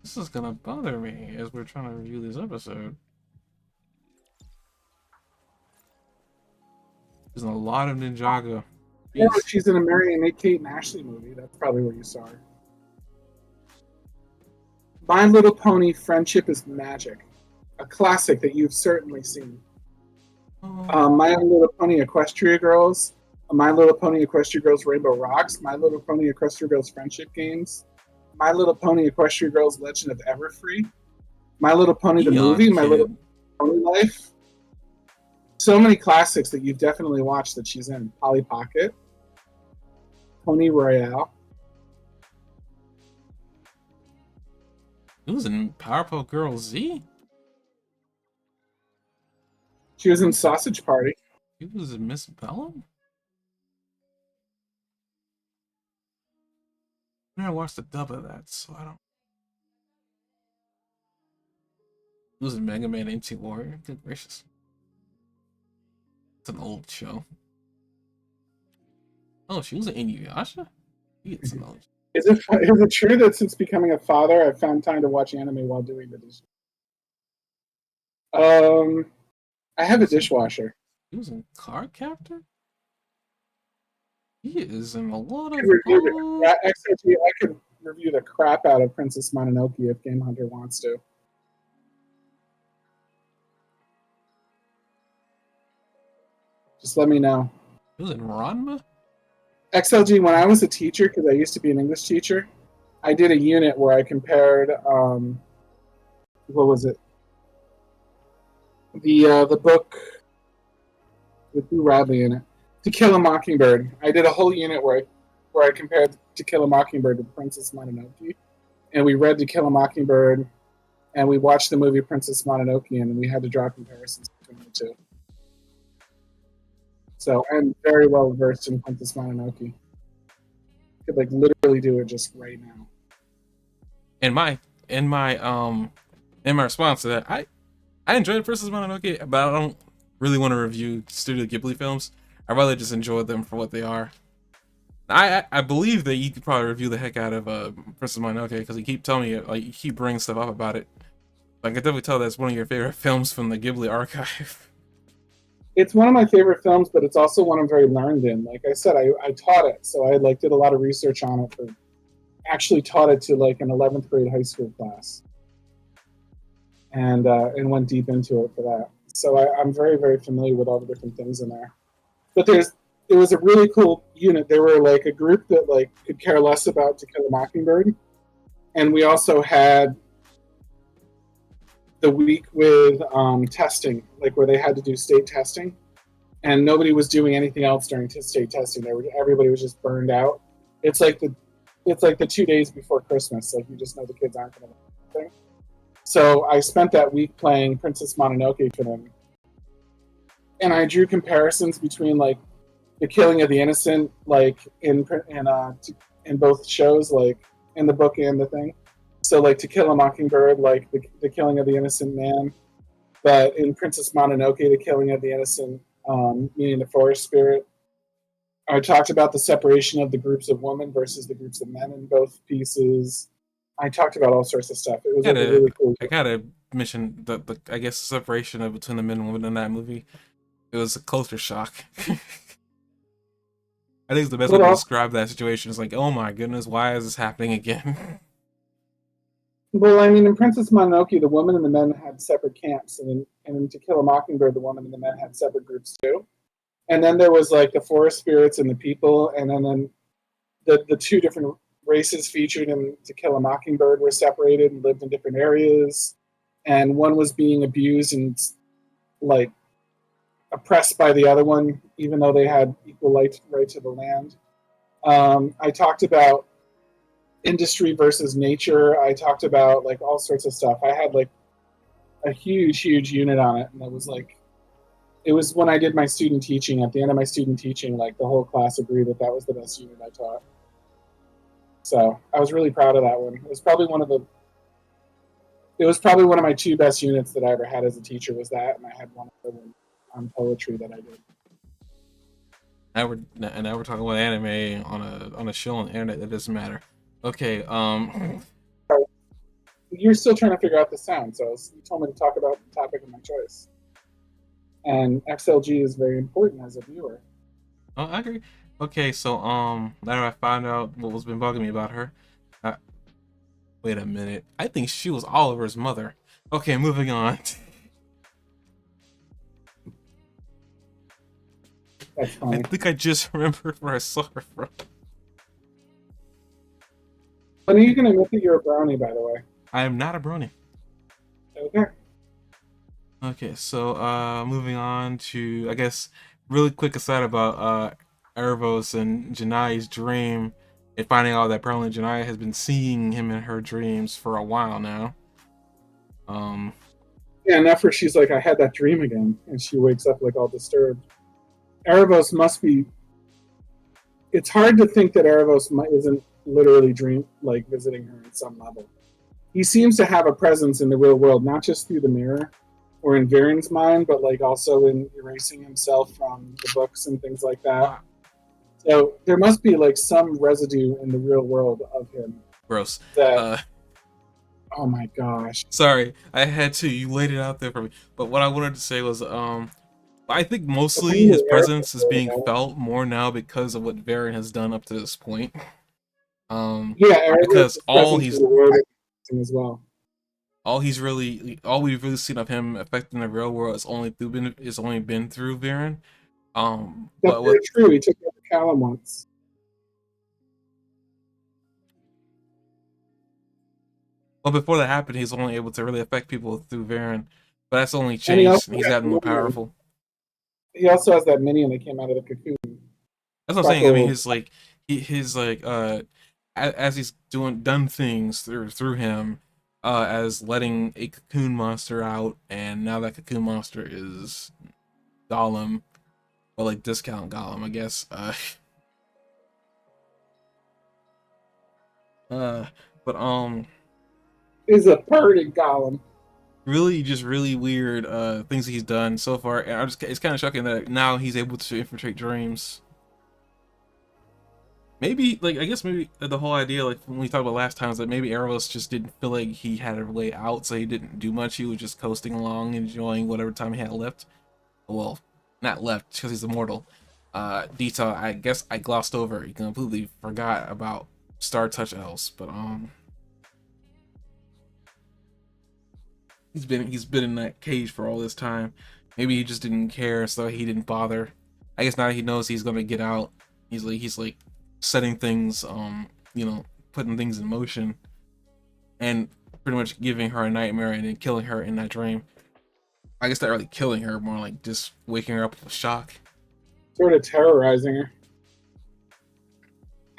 This is gonna bother me as we're trying to review this episode. There's a lot of Ninjago. Yeah, she's in a Mary and Kate and Ashley movie. That's probably where you saw her. My Little Pony Friendship is Magic. A classic that you've certainly seen. My Little Pony Equestria Girls. My Little Pony Equestria Girls Rainbow Rocks. My Little Pony Equestria Girls Friendship Games. My Little Pony Equestria Girls Legend of Everfree. My Little Pony the Movie. My Little Pony Life. So many classics that you've definitely watched that she's in. Polly Pocket. Pony Royale. Who was in Powerpuff Girls Z? She was in Sausage Party. She was in Miss Bellum? I never watched the dub of that, so I don't. It was in Mega Man NT Warrior. Good gracious. It's an old show. Oh, she was in Inuyasha? It's an old. Is it true that since becoming a father, I've found time to watch anime while doing the dishes? I have a dishwasher. He was in Card Captor? He is in a lot of. Actually, I could review the crap out of Princess Mononoke if Game Hunter wants to. Just let me know. He was in Ranma? XLG, when I was a teacher, because I used to be an English teacher, I did a unit where I compared, what was it? The book with Boo Radley in it, To Kill a Mockingbird. I did a whole unit where I compared To Kill a Mockingbird to Princess Mononoke, and we read To Kill a Mockingbird, and we watched the movie Princess Mononoke, and we had to draw comparisons between the two. So I'm very well versed in Princess Mononoke. Could literally do it just right now. In my response to that, I enjoyed Princess Mononoke, but I don't really want to review Studio Ghibli films. I rather just enjoy them for what they are. I believe that you could probably review the heck out of Princess Mononoke because you keep telling me you keep bringing stuff up about it. I can definitely tell that's one of your favorite films from the Ghibli archive. It's one of my favorite films, but it's also one I'm very learned in. Like I said, I taught it, so I did a lot of research on it. Actually taught it to an 11th grade high school class, and went deep into it for that. So I'm very, very familiar with all the different things in there. But it was a really cool unit. They were a group that could care less about To Kill a Mockingbird, and we also had the week with testing, where they had to do state testing, and nobody was doing anything else during state testing. Everybody was just burned out. It's like it's like the 2 days before Christmas. Like you just know the kids aren't going to learn anything. So I spent that week playing Princess Mononoke for them, and I drew comparisons between like the killing of the innocent, like in both shows, like in the book and the thing. So like To Kill a Mockingbird, like the killing of the innocent man, but in Princess Mononoke, the killing of the innocent, meaning the forest spirit. I talked about the separation of the groups of women versus the groups of men in both pieces. I talked about all sorts of stuff. It was like a Gotta, really cool. I gotta mention the I guess the separation of between the men and women in that movie. It was a culture shock. I think it's the best way But to also, describe that situation. It's like, oh my goodness, why is this happening again? well, I mean, in Princess Mononoke, the women and the men had separate camps, and in To Kill a Mockingbird, the women and the men had separate groups too. And then there was like the forest spirits and the people, and then the two different races featured in To Kill a Mockingbird were separated and lived in different areas, and one was being abused and like oppressed by the other one, even though they had equal right to the land. I talked about industry versus nature. I talked about like all sorts of stuff. I had like a huge unit on it, and it was when I did my student teaching. At the end of my student teaching, like the whole class agreed that that was the best unit I taught. So I was really proud of that one. It was probably one of my two best units that I ever had as a teacher was that, and I had one other one on poetry that I did. Now we're talking about anime on a show on the internet that doesn't matter. Okay, You're still trying to figure out the sound, so you told me to talk about the topic of my choice. And XLG is very important as a viewer. oh, I agree. Okay, so now that I found out what was been bugging me about her, uh, wait a minute. I think she was Oliver's mother. Okay, moving on. That's I funny. think I just remembered where I saw her from. When are you going to admit that you're a brownie, by the way? I am not a brony. Okay. Okay, so moving on to I guess really quick aside about Erebos and Janai's dream and finding out that apparently Janai has been seeing him in her dreams for a while now. Um Yeah, and after she's like, I had that dream again, and she wakes up like all disturbed. Erebos must be. It's hard to think that Erebos isn't literally dream like visiting her at some level. He seems to have a presence in the real world, not just through the mirror or in Viren's mind, but like also in erasing himself from the books and things like that. wow, So there must be like some residue in the real world of him gross. that. Uh Oh my gosh. sorry, I had to. You laid it out there for me. But what I wanted to say was I think The mostly thing his with presence is being Erebos, felt more now because of what Varen has done up to this point. yeah, Erebos' Because presence in the world is as well. all we've really seen of him affecting the real world is only been through Viren. That's But very what true. He took out the Callum once. but before that happened, he's only able to really affect people through Viren. But that's only And he changed, also and he's has gotten more Minion. powerful. He also has that minion that came out of the cocoon. That's what I'm saying. I mean, Buckle. his like as he's done things through him, as letting a cocoon monster out, and now that cocoon monster is Gollum, or like discount Gollum, I guess. Uh, but Is a purdy golem. really just really weird things he's done so far, and it's kind of shocking that now he's able to infiltrate dreams. Maybe like I guess maybe the whole idea like when we talked about last time is that maybe Eros just didn't feel like he had a way out, so he didn't do much. He was just coasting along, enjoying whatever time he had left. Well, not left because he's immortal. Detail I guess I glossed over. He completely forgot about Star Touch Elves, but he's been in that cage for all this time. Maybe he just didn't care, so he didn't bother. I guess now that he knows he's gonna get out, he's like setting things, putting things in motion, and pretty much giving her a nightmare and then killing her in that dream. I guess not really killing her, more like just waking her up with shock. Sort of terrorizing her.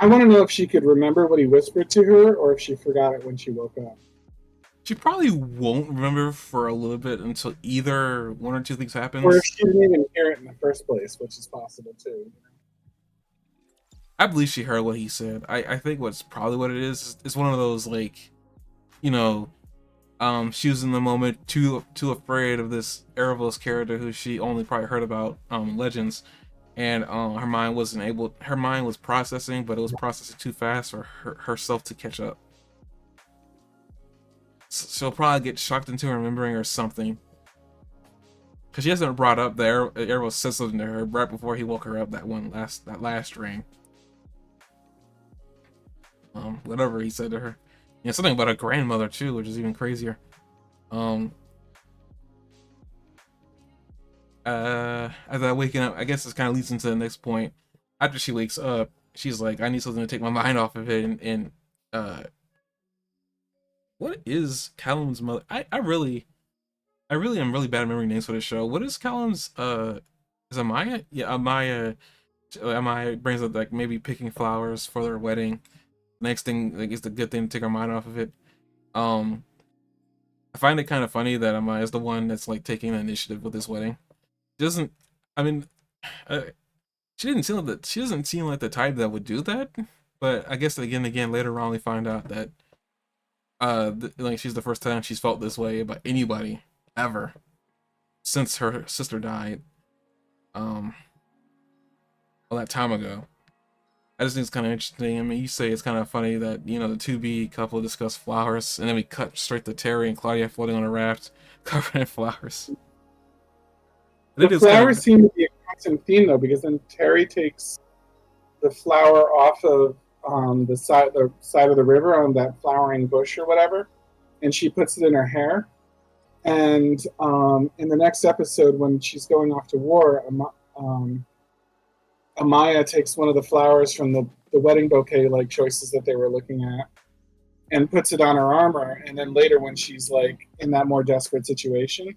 I want to know if she could remember what he whispered to her, or if she forgot it when she woke up. She probably won't remember for a little bit until either one or two things Or if happens. she didn't even hear it in the first place, which is possible too. I believe she heard what he said. I think what's probably what it is one of those, like, you know, she was in the moment too afraid of this Erebos character who she only probably heard about Legends, and her mind was processing, but it was processing too fast for herself to catch up. So she'll probably get shocked into remembering or something. Because she hasn't brought up the Erebos said something to her right before he woke her up that last ring. Whatever he said to her. Yeah, something about her grandmother too, which is even crazier. Um, as I waking up, I guess this kind of leads into the next point. After she wakes up, she's like, "I need something to take my mind off of it." And uh, what is Callum's mother? I really am really bad at remembering names for this show. What is Callum's? Is Amaya? Yeah, Amaya. Amaya brings up like maybe picking flowers for their wedding. Next thing, like, is the good thing to take our mind off of it. Um, I find it kind of funny that Amaya is the one that's like taking the initiative with this wedding. She doesn't. I mean, uh, she didn't seem like the, she doesn't seem like the type that would do that. But I guess again later on we find out that like she's the first time she's felt this way about anybody ever since her sister died. Um, all that time ago. I just think it's kind of interesting. I mean, you say it's kind of funny that, you know, the 2B couple discuss flowers, and then we cut straight to Terry and Claudia floating on a raft covered in flowers. I The think it's kind flowers of, seem to be a constant theme though, because then Terry takes the flower off of the side of the river on that flowering bush or whatever, and she puts it in her hair. And in the next episode, when she's going off to war, Amaya takes one of the flowers from the wedding bouquet like choices that they were looking at and puts it on her armor. And then later, when she's like in that more desperate situation,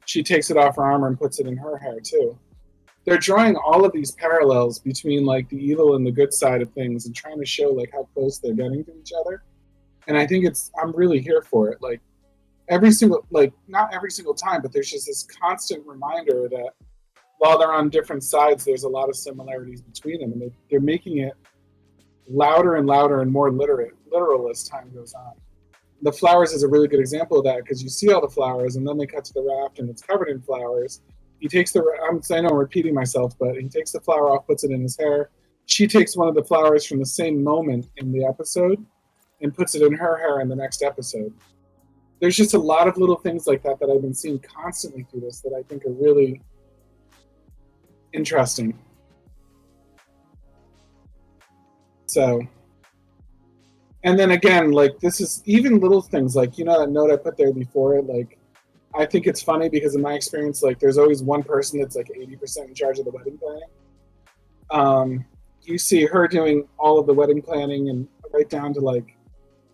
she takes it off her armor and puts it in her hair too. They're drawing all of these parallels between like the evil and the good side of things and trying to show like how close they're getting to each other. And I think I'm really here for it. Like every single, like not every single time, but there's just this constant reminder that while they're on different sides, there's a lot of similarities between them, and they're making it louder and louder and more literal as time goes on. The flowers is a really good example of that because you see all the flowers, and then they cut to the raft, and it's covered in flowers. He takes I know I'm repeating myself, but he takes the flower off, puts it in his hair. She takes one of the flowers from the same moment in the episode and puts it in her hair in the next episode. There's just a lot of little things like that that I've been seeing constantly through this that I think are really interesting. So, and then again, like this is even little things like, you know, that note I put there before it, like I think it's funny because in my experience, like there's always one person that's like 80% in charge of the wedding planning. You see her doing all of the wedding planning and right down to like,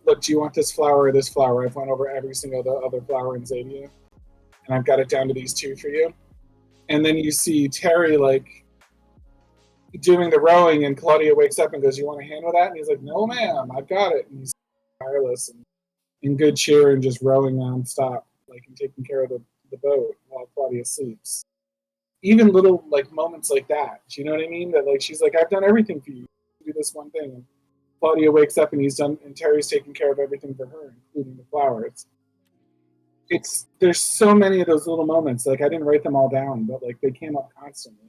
look, do you want this flower or this flower? I've went over every single other flower in Zadia, and I've got it down to these two for you. And then you see Terry like doing the rowing, and Claudia wakes up and goes, "You want a hand with that?" And he's like, "No, ma'am, I've got it." And he's tireless and in good cheer and just rowing nonstop, like and taking care of the boat while Claudia sleeps. Even little like moments like that, do you know what I mean? That like she's like, "I've done everything for you. Do this one thing." And Claudia wakes up and he's done, and Terry's taking care of everything for her, including the flowers. It's there's so many of those little moments. Like I didn't write them all down, but like they came up constantly.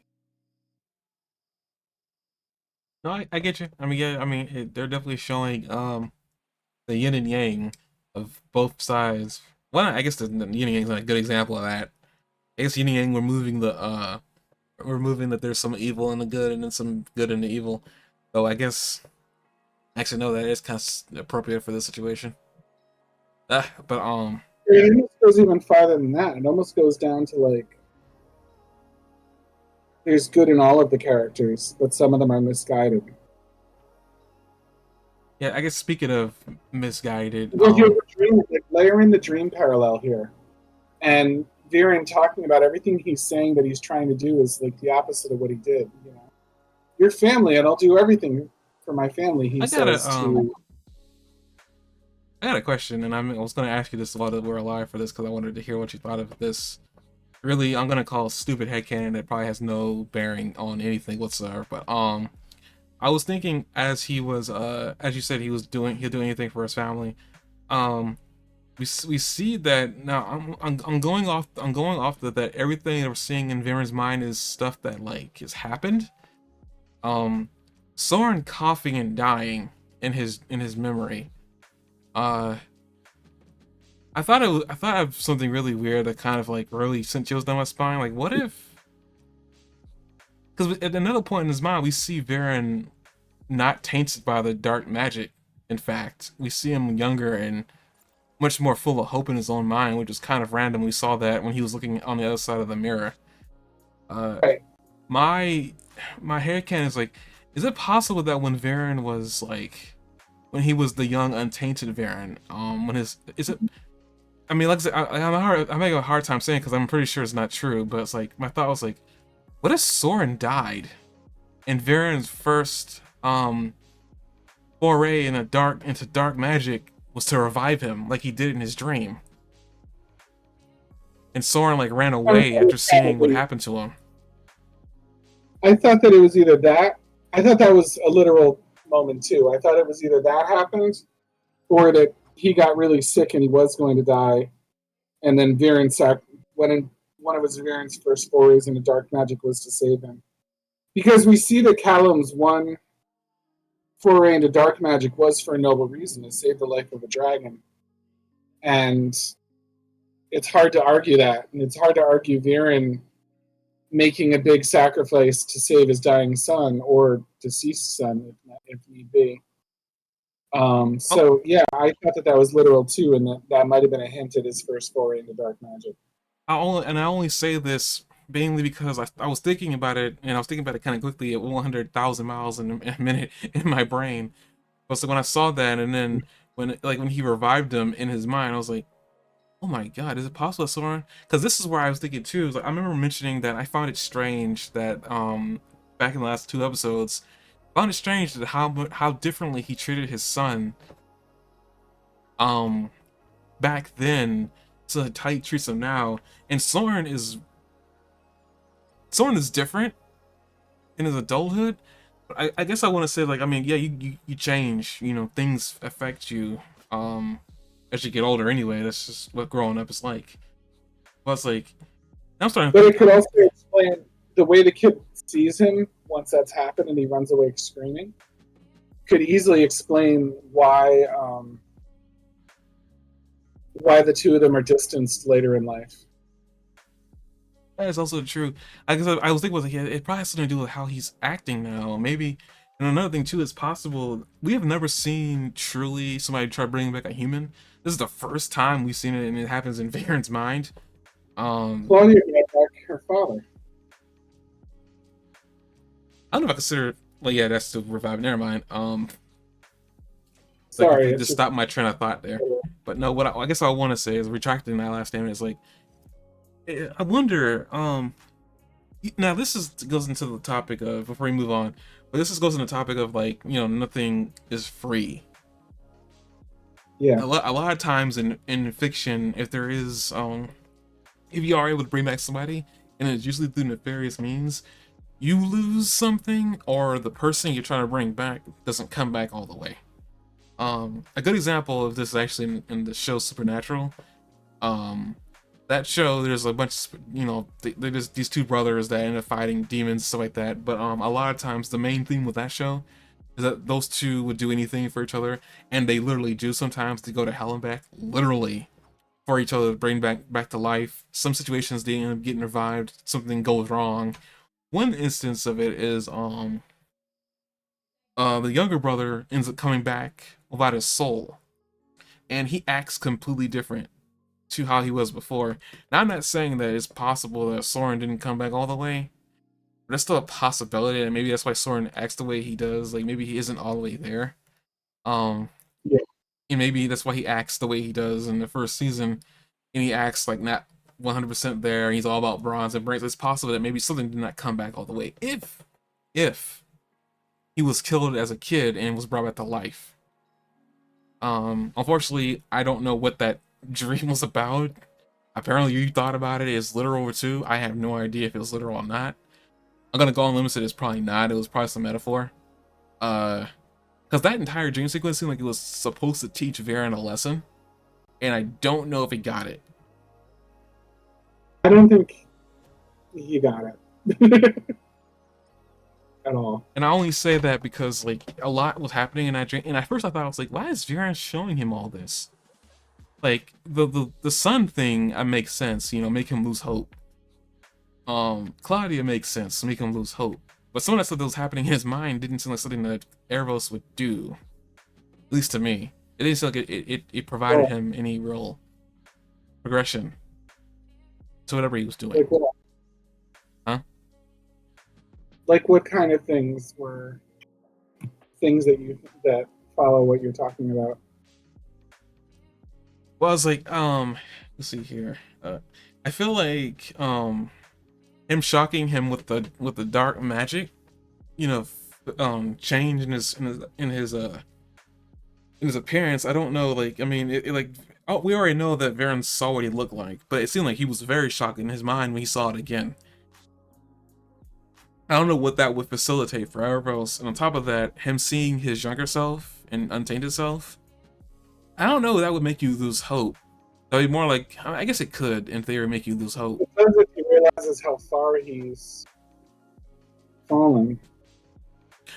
no, I get you. I mean, yeah, I mean, they're definitely showing the yin and yang of both sides. One, I guess the yin and yang is like a good example of that. I guess yin and yang removing that there's some evil in the good and then some good in the evil. Though I guess actually no, that is kind of appropriate for this situation. But It almost goes even farther than that. It almost goes down to like there's good in all of the characters, but some of them are misguided. yeah, I guess speaking of misguided, Well, here's the dream, like, layer in the dream parallel here, and Viren talking about everything he's saying that he's trying to do is like the opposite of what he did. You know, your family, and I'll do everything. for my family, he I got a says to. I got a question, and I was gonna ask you this while we're alive for this because I wanted to hear what you thought of this. Really, I'm gonna call stupid headcanon that probably has no bearing on anything whatsoever. But I was thinking as he was as you said he'll do anything for his family. Um, we see that now. I'm going off that everything that we're seeing in Viren's mind is stuff that like has happened. Um, Soren coughing and dying in his memory. Uh, I thought of something really weird that kind of like really sent chills down my spine. Like, what if? Because at another point in his mind, we see Viren not tainted by the dark magic. In fact, we see him younger and much more full of hope in his own mind, which is kind of random. We saw that when he was looking on the other side of the mirror. Uh, Right. my my headcanon is like, is it possible that when Viren was like, when he was the young untainted Viren, when his is it? I mean, like I said, I'm having a hard time saying because I'm pretty sure it's not true. But it's like my thought was like, what if Soren died, and Viren's first foray into dark magic was to revive him like he did in his dream, and Soren like ran away after seeing what happened to him. I thought that it was either that. I thought that was a literal moment too. I thought it was either that happened or that he got really sick and he was going to die, and then went in. One of his Viren's first forays into dark magic was to save him, because we see that Callum's one foray into dark magic was for a noble reason, to save the life of a dragon, and it's hard to argue that, and it's hard to argue Viren making a big sacrifice to save his dying son or deceased son, if need be. Oh, So yeah, I thought that was literal too, and that might have been a hint at his first foray into dark magic. I only say this mainly because I was thinking about it, and I was thinking about it kind of quickly at 100,000 miles in a minute in my brain. But so when I saw that, and then when he revived him in his mind, I was like, oh my god, is it possible that Soren? Because this is where I was thinking too. Is like, I remember mentioning that I found it strange that back in the last two episodes, I found it strange that how differently he treated his son um back then to how he treats him now. And Soren is different in his adulthood. But I guess I want to say like, I mean, yeah, you change, you know, things affect you as you get older anyway. That's just what growing up is like. But it's like, I'm starting to But it think, could also explain the way the kid sees him once that's happened and he runs away screaming. Could easily explain why the two of them are distanced later in life. that is also true. I guess I was thinking was like, yeah, it probably has something to do with how he's acting now. Maybe, and another thing too is possible. We have never seen truly somebody try bringing back a human. This is the first time we've seen it, and it happens in Varen's mind. Um, Claudia got back her father. I don't know if I consider. Well, yeah, that's the revive. Never mind. It's like Sorry, completely it's just just stopped my train of thought there. But no, I guess I want to say is retracting that last statement is like, I wonder. Now this is goes into the topic of before we move on, but goes into the topic of like, you know, nothing is free. yeah. A lot of times in fiction, if there is if you are able to bring back somebody, and it's usually through nefarious means, you lose something, or the person you're trying to bring back doesn't come back all the way. A good example of this is actually in the show Supernatural. Um, that show, there's a bunch of, you know, they're just these two brothers that end up fighting demons, stuff like that. But a lot of times the main theme with that show is that those two would do anything for each other, and they literally do sometimes to go to hell and back, literally for each other to bring back to life. Some situations they end up getting revived, something goes wrong. One instance of it is the younger brother ends up coming back without his soul, and he acts completely different to how he was before. Now I'm not saying that it's possible that Soren didn't come back all the way, but there's still a possibility, and maybe that's why Soren acts the way he does. Like maybe he isn't all the way there. Um, Yeah. and maybe that's why he acts the way he does in the first season, and he acts like not 100% there. And he's all about bronze and brains. It's possible that maybe something did not come back all the way. If he he was killed as a kid and was brought back to life. Unfortunately, I don't know what that dream was about. Apparently, you thought about it as literal too. I have no idea if it was literal or not. I'm gonna go on limit that it's probably not. It was probably some metaphor. Because that entire dream sequence seemed like it was supposed to teach Varen a lesson, and I don't know if he got it. I don't think he got it at all. And I only say that because like a lot was happening in that dream, and at first I thought I was like, why is Varen showing him all this? Like the sun thing, makes sense, you know, make him lose hope. Claudia makes sense, make him lose hope. But some of that stuff that was happening in his mind didn't seem like something that Erebos would do. At least to me. It didn't seem like it provided him any real progression to whatever he was doing. Like what? Huh? Like what kind of things were things that follow what you're talking about? Well, I was like, let's see here. I feel like him shocking him with the dark magic, you know, change in his appearance. I don't know, like, I mean, we already know that Varen saw what he looked like, but it seemed like he was very shocked in his mind when he saw it again. I don't know what that would facilitate for Erebos, and on top of that, him seeing his younger self and untainted self, I don't know, that would make you lose hope. That would be more like, I guess it could, in theory, make you lose hope. Because if he realizes how far he's fallen.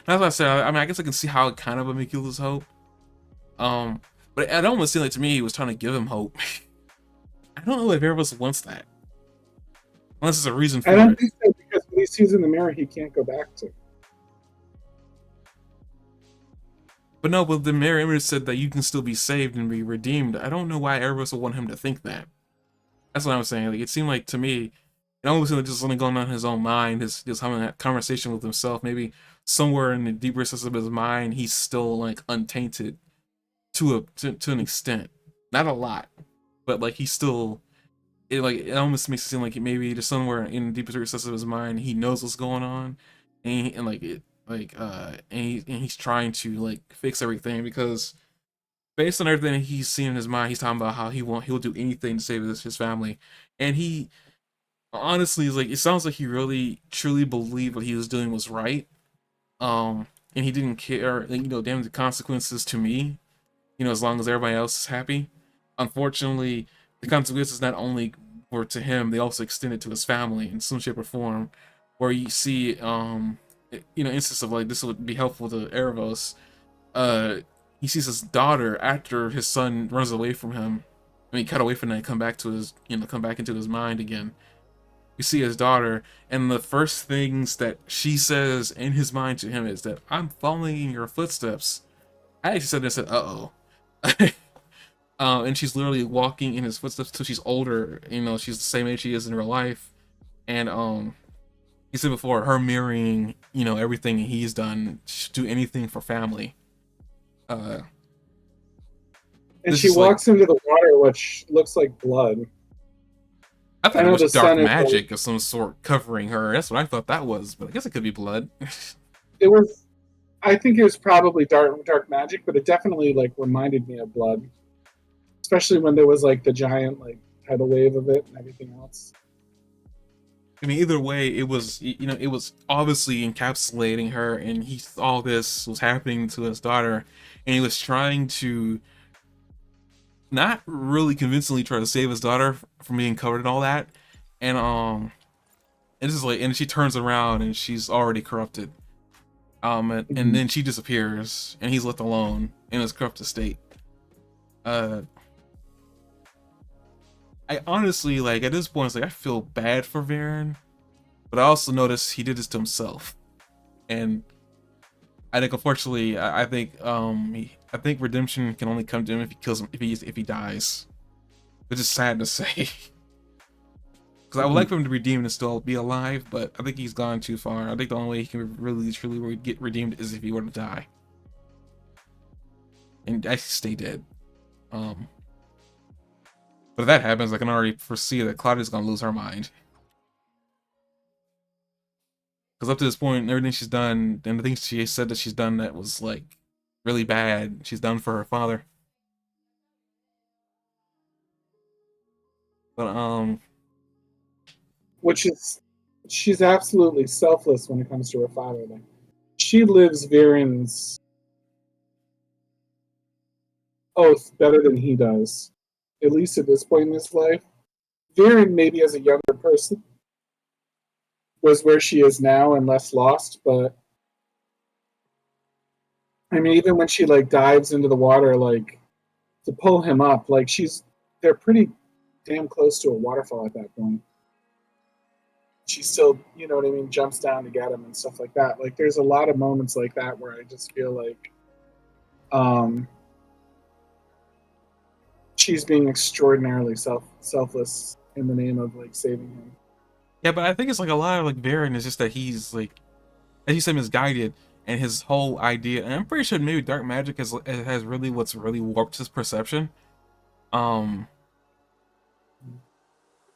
That's what I said. I mean, I guess I can see how it kind of would make you lose hope. But it almost seemed like to me he was trying to give him hope. I don't know if Erebos wants that. Unless there's a reason for it. I don't think so, because when he sees in the mirror, he can't go back to. But no, but the mirror image said that you can still be saved and be redeemed. I don't know why Erebos would want him to think that. That's what I was saying. Like, it seemed like to me, it almost seemed like just something going on in his own mind, just having that conversation with himself. Maybe somewhere in the deeper recesses of his mind, he's still like untainted to an extent. Not a lot, but like he's still. It almost makes it seem like maybe there's somewhere in the deepest recesses of his mind he knows what's going on, and he's trying to like fix everything, because based on everything he's seen in his mind, he's talking about how he'll do anything to save his family, and he honestly is like, it sounds like he really truly believed what he was doing was right, and he didn't care, you know, damn the consequences to me, you know, as long as everybody else is happy. Unfortunately, the consequences not only were to him, they also extended to his family in some shape or form, where you see, you know, instance of like, this would be helpful to Erebos. He sees his daughter after his son runs away from him. I mean, cut away from that and come back to his, you know, come back into his mind again. You see his daughter, and the first things that she says in his mind to him is that, "I'm following in your footsteps." I actually said this, uh-oh. And she's literally walking in his footsteps till she's older. You know, she's the same age she is in real life. And he said before, her mirroring, you know, everything he's done, she'd do anything for family. And she walks into the water, which looks like blood. I thought it was dark magic of some sort covering her. That's what I thought that was, but I guess it could be blood. It was, I think it was probably dark magic, but it definitely like reminded me of blood. Especially when there was like the giant like tidal wave of it and everything else. I mean, either way, it was, you know, it was obviously encapsulating her, and he saw this was happening to his daughter, and he was trying to not really convincingly try to save his daughter from being covered and all that, and it's just like, and she turns around and she's already corrupted, and then she disappears, and he's left alone in his corrupted state. I honestly, like, at this point, it's like, I feel bad for Varen, but I also notice he did this to himself, and I think, unfortunately, I think redemption can only come to him if he kills him, if he dies, which is sad to say, because I would like for him to redeem and still be alive, but I think he's gone too far. I think the only way he can really truly get redeemed is if he were to die and actually stay dead. But if that happens, I can already foresee that Claudia's gonna lose her mind. Because up to this point, everything she's done, and the things she said that she's done that was like really bad, she's done for her father. But Which is, she's absolutely selfless when it comes to her father. Like, she lives Viren's oath better than he does, at least at this point in his life. Viren, maybe as a younger person, was where she is now and less lost, but I mean, even when she like dives into the water, like to pull him up, like they're pretty damn close to a waterfall at that point. She still, you know what I mean, jumps down to get him and stuff like that. Like, there's a lot of moments like that where I just feel like um, she's being extraordinarily selfless in the name of like saving him. yeah, but I think it's like a lot of like Baron is just that he's like, as you said, misguided, and his whole idea. And I'm pretty sure maybe dark magic has really what's really warped his perception. Um,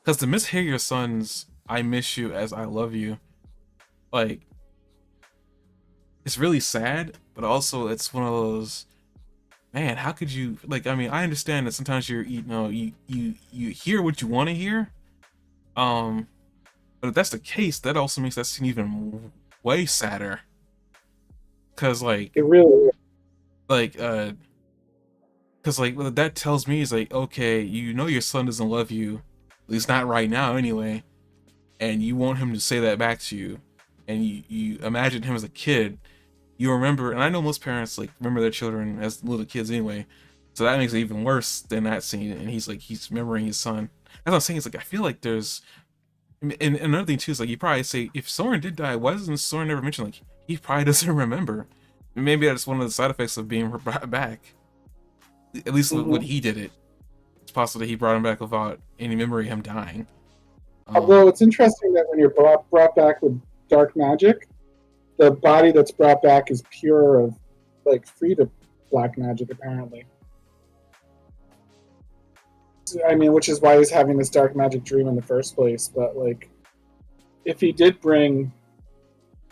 because to mishear your son's "I miss you" as "I love you," like it's really sad, but also it's one of those, man, how could you, like, I mean, I understand that sometimes you know you hear what you want to hear, um but if that's the case, that also makes that scene even way sadder, because It really, like uh because like what that tells me is like, okay, you know your son doesn't love you, at least not right now anyway, and you want him to say that back to you, and you imagine him as a kid. You remember, and I know most parents like remember their children as little kids anyway, so that makes it even worse than that scene. And he's remembering his son. As I'm saying, it's like I feel like there's, and another thing too is like you probably say, if Soren did die, why doesn't Soren ever mention like he probably doesn't remember? Maybe that's one of the side effects of being brought back. At least when mm-hmm. he did it, it's possible that he brought him back without any memory of him dying. Although it's interesting that when you're brought back with dark magic, the body that's brought back is pure of like free to black magic apparently. I mean, which is why he's having this dark magic dream in the first place. But like, if he did bring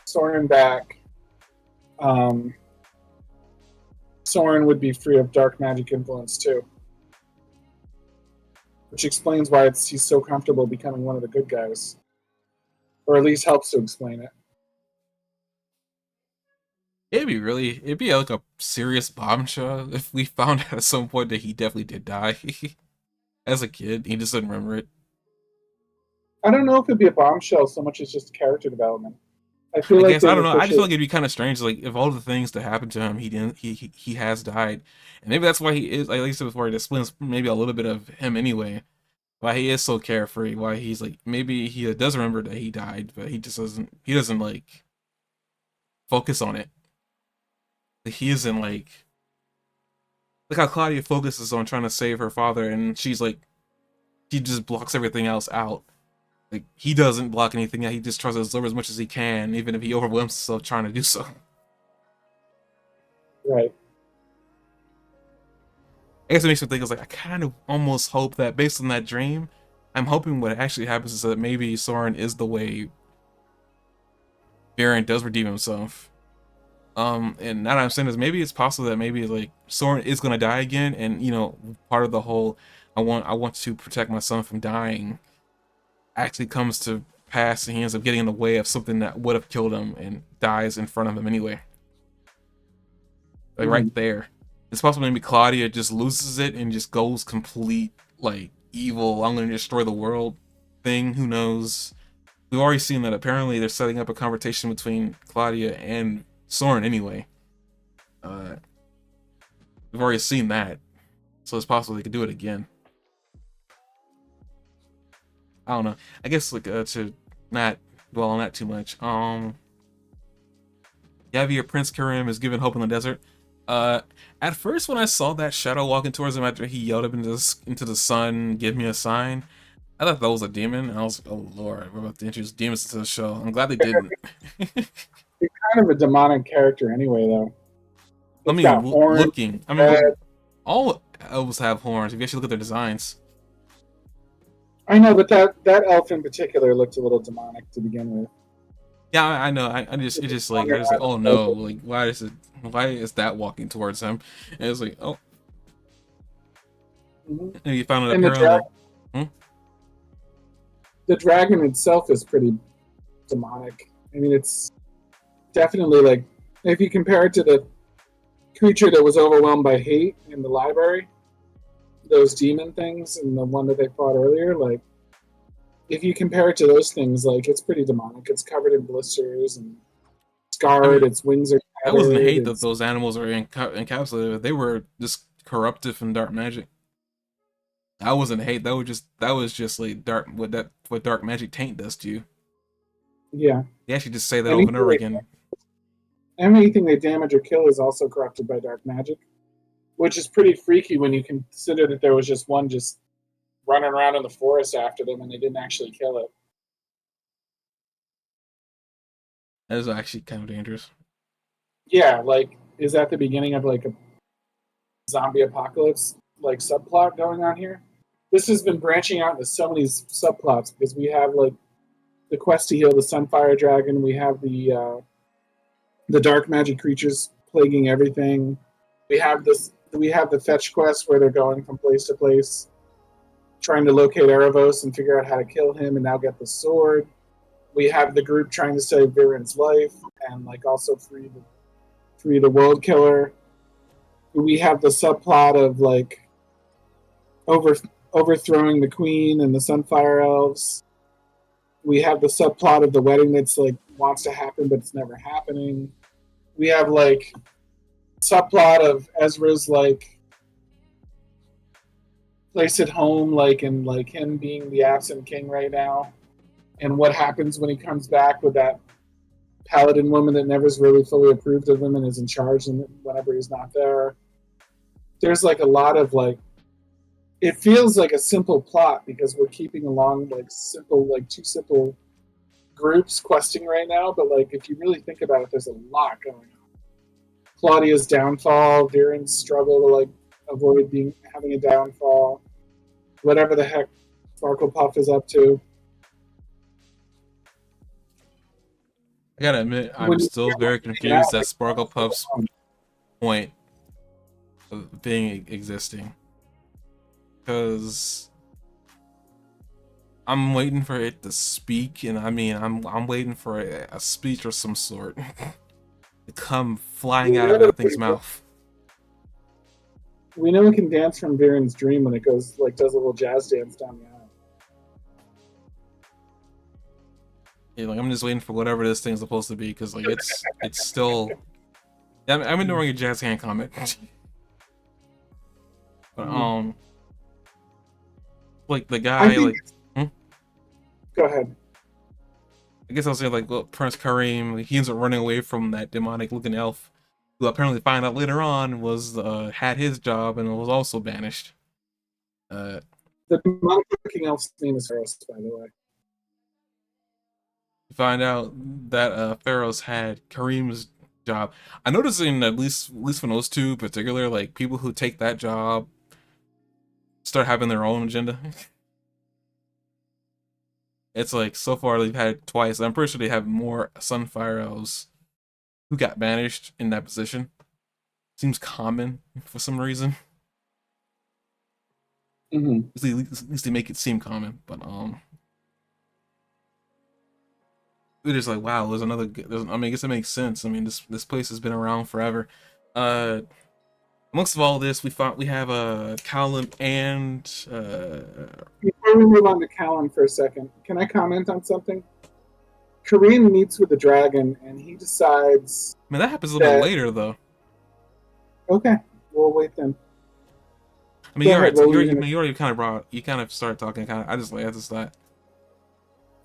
Soren back, um, Soren would be free of dark magic influence too, which explains why he's so comfortable becoming one of the good guys, or at least helps to explain it. It'd be like a serious bombshell if we found out at some point that he definitely did die as a kid. He just didn't remember it. I don't know if it'd be a bombshell so much as just character development. I feel I like guess they I don't would know. I push just feel it. like it'd be kind of strange, like if all the things that happened to him, he didn't. He has died, and maybe that's why he is. Like I said before, it explains maybe a little bit of him anyway. Why he is so carefree. Why he's like maybe he does remember that he died, but he just doesn't. He doesn't like focus on it. Like, he isn't like how Claudia focuses on trying to save her father, and she's like she just blocks everything else out. Like he doesn't block anything out. He just tries to absorb as much as he can, even if he overwhelms himself trying to do so. Right. I guess it makes me think, is like I kind of almost hope that based on that dream, I'm hoping what actually happens is that maybe Soren is the way Baron does redeem himself. And now that I'm saying this, maybe it's possible that maybe like Soren is gonna die again, and you know, part of the whole I want to protect my son from dying actually comes to pass, and he ends up getting in the way of something that would have killed him and dies in front of him anyway. Like Mm-hmm. right there. It's possible maybe Claudia just loses it and just goes complete like evil, I'm gonna destroy the world thing. Who knows? We've already seen that apparently they're setting up a conversation between Claudia and Soren anyway. Uh, we've already seen that. So it's possible they could do it again. I don't know. I guess like to not dwell on that too much. Yavir Prince Karim is given hope in the desert. Uh, at first when I saw that shadow walking towards him after he yelled up into the sun, "Give me a sign," I thought that was a demon, and I was like, "Oh Lord, we're about to introduce demons to the show." I'm glad they didn't. He's kind of a demonic character anyway, though. I He's got mean, horns, looking. I mean, head. but all elves have horns. If you actually look at their designs, I know, but that elf in particular looked a little demonic to begin with. Yeah, I know. I just it just like I just like, oh no, like why is that walking towards him? And it's like, oh, Mhm. and you found it And the apparently like, hmm? the dragon itself is pretty demonic. I mean, it's definitely like if you compare it to the creature that was overwhelmed by hate in the library, those demon things, and the one that they fought earlier, like if you compare it to those things, like it's pretty demonic. It's covered in blisters and I scarred. mean, Its wings are I wasn't tattered. hate that It's those animals are encapsulated. They were just corruptive and dark magic. I wasn't hate. That was just like dark what dark magic taint does to you. yeah. They actually just say that over and Anything over they again. anything they damage or kill is also corrupted by dark magic, which is pretty freaky when you consider that there was just one just running around in the forest after them and they didn't actually kill it. That is actually kind of dangerous. Yeah, like is that the beginning of like a zombie apocalypse like subplot going on here? This has been branching out into so many subplots because we have like the quest to heal the Sunfire Dragon. We have the dark magic creatures plaguing everything. We have this. We have the fetch quest where they're going from place to place, trying to locate Erebos and figure out how to kill him, and now get the sword. We have the group trying to save Viren's life and like also free the world killer. We have the subplot of like over overthrowing the queen and the Sunfire Elves. We have the subplot of the wedding that's like wants to happen but it's never happening. We have like subplot of Ezra's like place at home, like and like him being the absent king right now, and what happens when he comes back with that paladin woman that never's really fully approved of him and is in charge and whenever he's not there. There's like a lot of like it feels like a simple plot because we're keeping along like simple like two simple groups questing right now, but like if you really think about it, there's a lot going on. Claudia's downfall, Viren's struggle to like avoid being having a downfall, whatever the heck Sparkle Puff is up to. I gotta admit, I'm When you still hear very it out, confused at like, Sparkle what's going Puff's on? point of being existing. Because I'm waiting for it to speak, and I mean, I'm waiting for a speech of some sort to come flying We out know of that that thing's mouth. we know it can dance from Viren's dream when it goes like does a little jazz dance down the aisle. Yeah, like I'm just waiting for whatever this thing's supposed to be, because like it's still. Yeah, I'm ignoring a jazz hand comment, but Mm. like the I guy think. like. Hmm? Go ahead. I guess I'll say like, well, Prince Kareem, like, he ends up running away from that demonic looking elf, who apparently find out later on was had his job and was also banished. Uh, The demonic looking elf's name is Eros, by the way. you find out that Pharaoh's had Kareem's job. I noticed in at least from those two in particular, like people who take that job start having their own agenda. It's like so far they've had it twice. I'm pretty sure they have more Sunfire elves who got banished in that position. Seems common for some reason. Mm-hmm. At least they make it seem common, but we're just like, wow, there's another. I mean, I guess it makes sense. I mean, this place has been around forever. Uh, Amongst of all this, we have Callum and Before we move on to Callum for a second, can I comment on something? Kareem meets with the dragon and he decides man, that happens a little bit that later though. okay, we'll wait then. I mean, Go ahead. What were you gonna? you already kind of you kind of started talking. Kind of, I just thought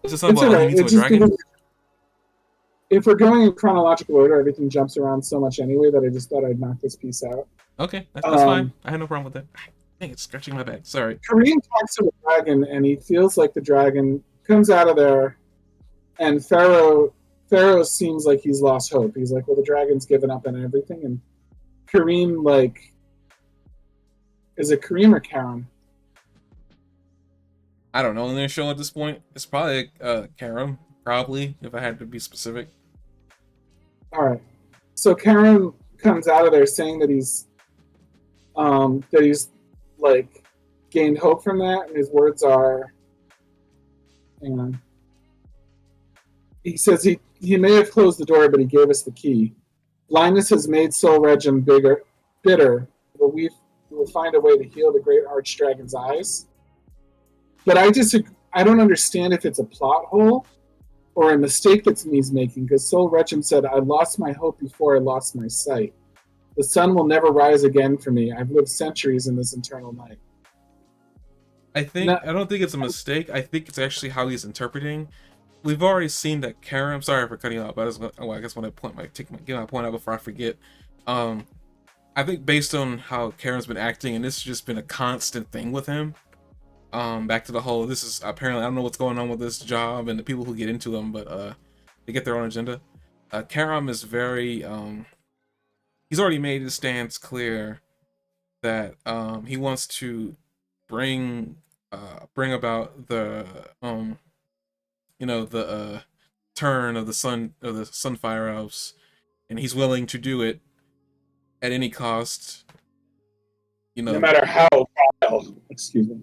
it's just something It's about he alright. meets It's with a just dragon. because if we're going in chronological order, everything jumps around so much anyway that I just thought I'd knock this piece out. Okay, that's fine. I had no problem with that. Dang, it's scratching my back. Sorry. Kareem talks to the dragon and he feels like the dragon comes out of there and Pharaoh seems like he's lost hope. He's like, well, the dragon's given up on everything, and Kareem like, is it Kareem or Karen? I don't know in their show at this point. It's probably Karam. Probably, if I had to be specific. All right. So Karen comes out of there saying that he's like gained hope from that, and his words are, hang on. He says he may have closed the door, but he gave us the key. Blindness has made Soul Regem bitter, but we will find a way to heal the great archdragon's eyes. But I disagree. I don't understand if it's a plot hole or a mistake that he's making, because Soul Regem said, I lost my hope before I lost my sight. The sun will never rise again for me. I've lived centuries in this eternal night. I don't think it's a mistake. I think it's actually how he's interpreting. We've already seen that Karen. I'm sorry for cutting you out, but I guess when I get my point out before I forget. Um, I think based on how Karen's been acting, and this has just been a constant thing with him. Back to the whole. This is apparently I don't know what's going on with this job and the people who get into them, but they get their own agenda. Karam is very he's already made his stance clear that he wants to bring bring about the the turn of the Sunfire Elves, and he's willing to do it at any cost. No matter how wild, excuse me.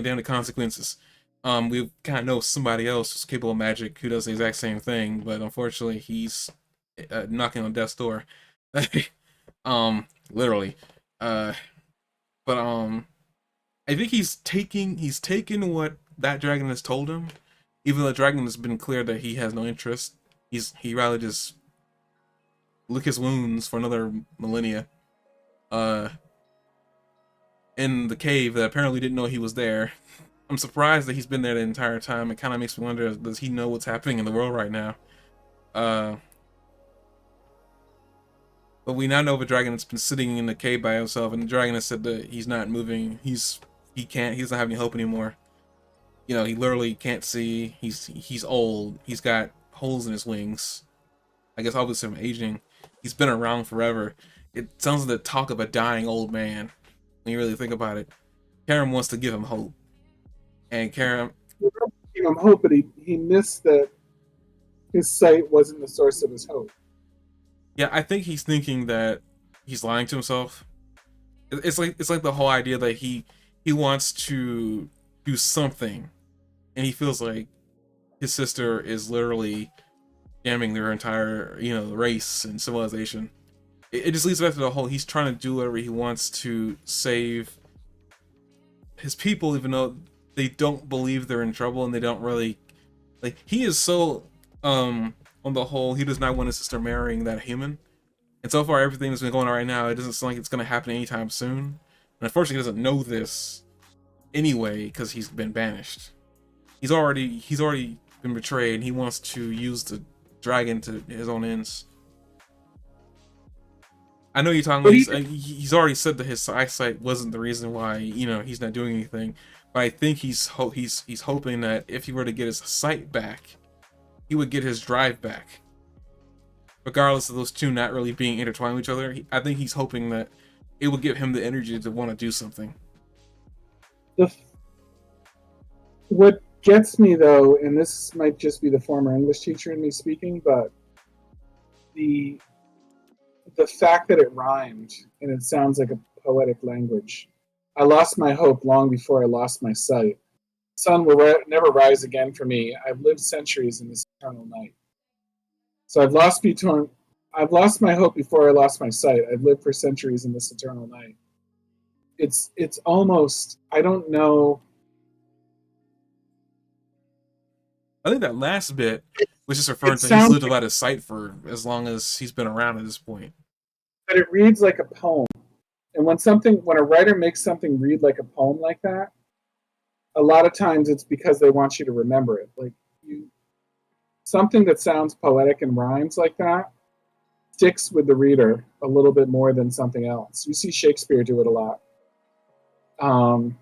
Down to consequences. We kind of know somebody else who's capable of magic who does the exact same thing, but unfortunately, he's knocking on death's door. Literally. But I think he's taken what that dragon has told him. Even though the dragon has been clear that he has no interest, he rather just lick his wounds for another millennia. In the cave that apparently didn't know he was there. I'm surprised that he's been there the entire time. It kind of makes me wonder, does he know what's happening in the world right now? But we now know of a dragon that's been sitting in the cave by himself, and the dragon has said that he's not moving. He doesn't have any hope anymore. He literally can't see. He's old. He's got holes in his wings. I guess obviously from aging. He's been around forever. It sounds like the talk of a dying old man. When you really think about it, Karam wants to give him hope, and Karam gave him hope, but he missed that his sight wasn't the source of his hope. Yeah, I think he's thinking that he's lying to himself. It's like the whole idea that he wants to do something, and he feels like his sister is literally damning their entire race and civilization. It just leads back to the whole, he's trying to do whatever he wants to save his people, even though they don't believe they're in trouble, and they don't really, like, he is so, on the whole, he does not want his sister marrying that human. And so far, everything that's been going on right now, it doesn't seem like it's going to happen anytime soon. And unfortunately, he doesn't know this anyway, because he's been banished. He's already been betrayed, and he wants to use the dragon to his own ends. I know you're talking about he's already said that his eyesight wasn't the reason why he's not doing anything, but I think he's hoping that if he were to get his sight back, he would get his drive back, regardless of those two not really being intertwined with each other. I think he's hoping that it would give him the energy to want to do something. What gets me though, and this might just be the former English teacher in me speaking, but the fact that it rhymed and it sounds like a poetic language. I lost my hope long before I lost my sight. Sun will never rise again for me. I've lived centuries in this eternal night. So I've lost my hope before I lost my sight. I've lived for centuries in this eternal night. It's almost, I don't know. I think that last bit was just referring to he's lived without his sight for as long as he's been around at this point. But it reads like a poem. And when a writer makes something read like a poem like that, a lot of times it's because they want you to remember it. Like something that sounds poetic and rhymes like that sticks with the reader a little bit more than something else. You see Shakespeare do it a lot. And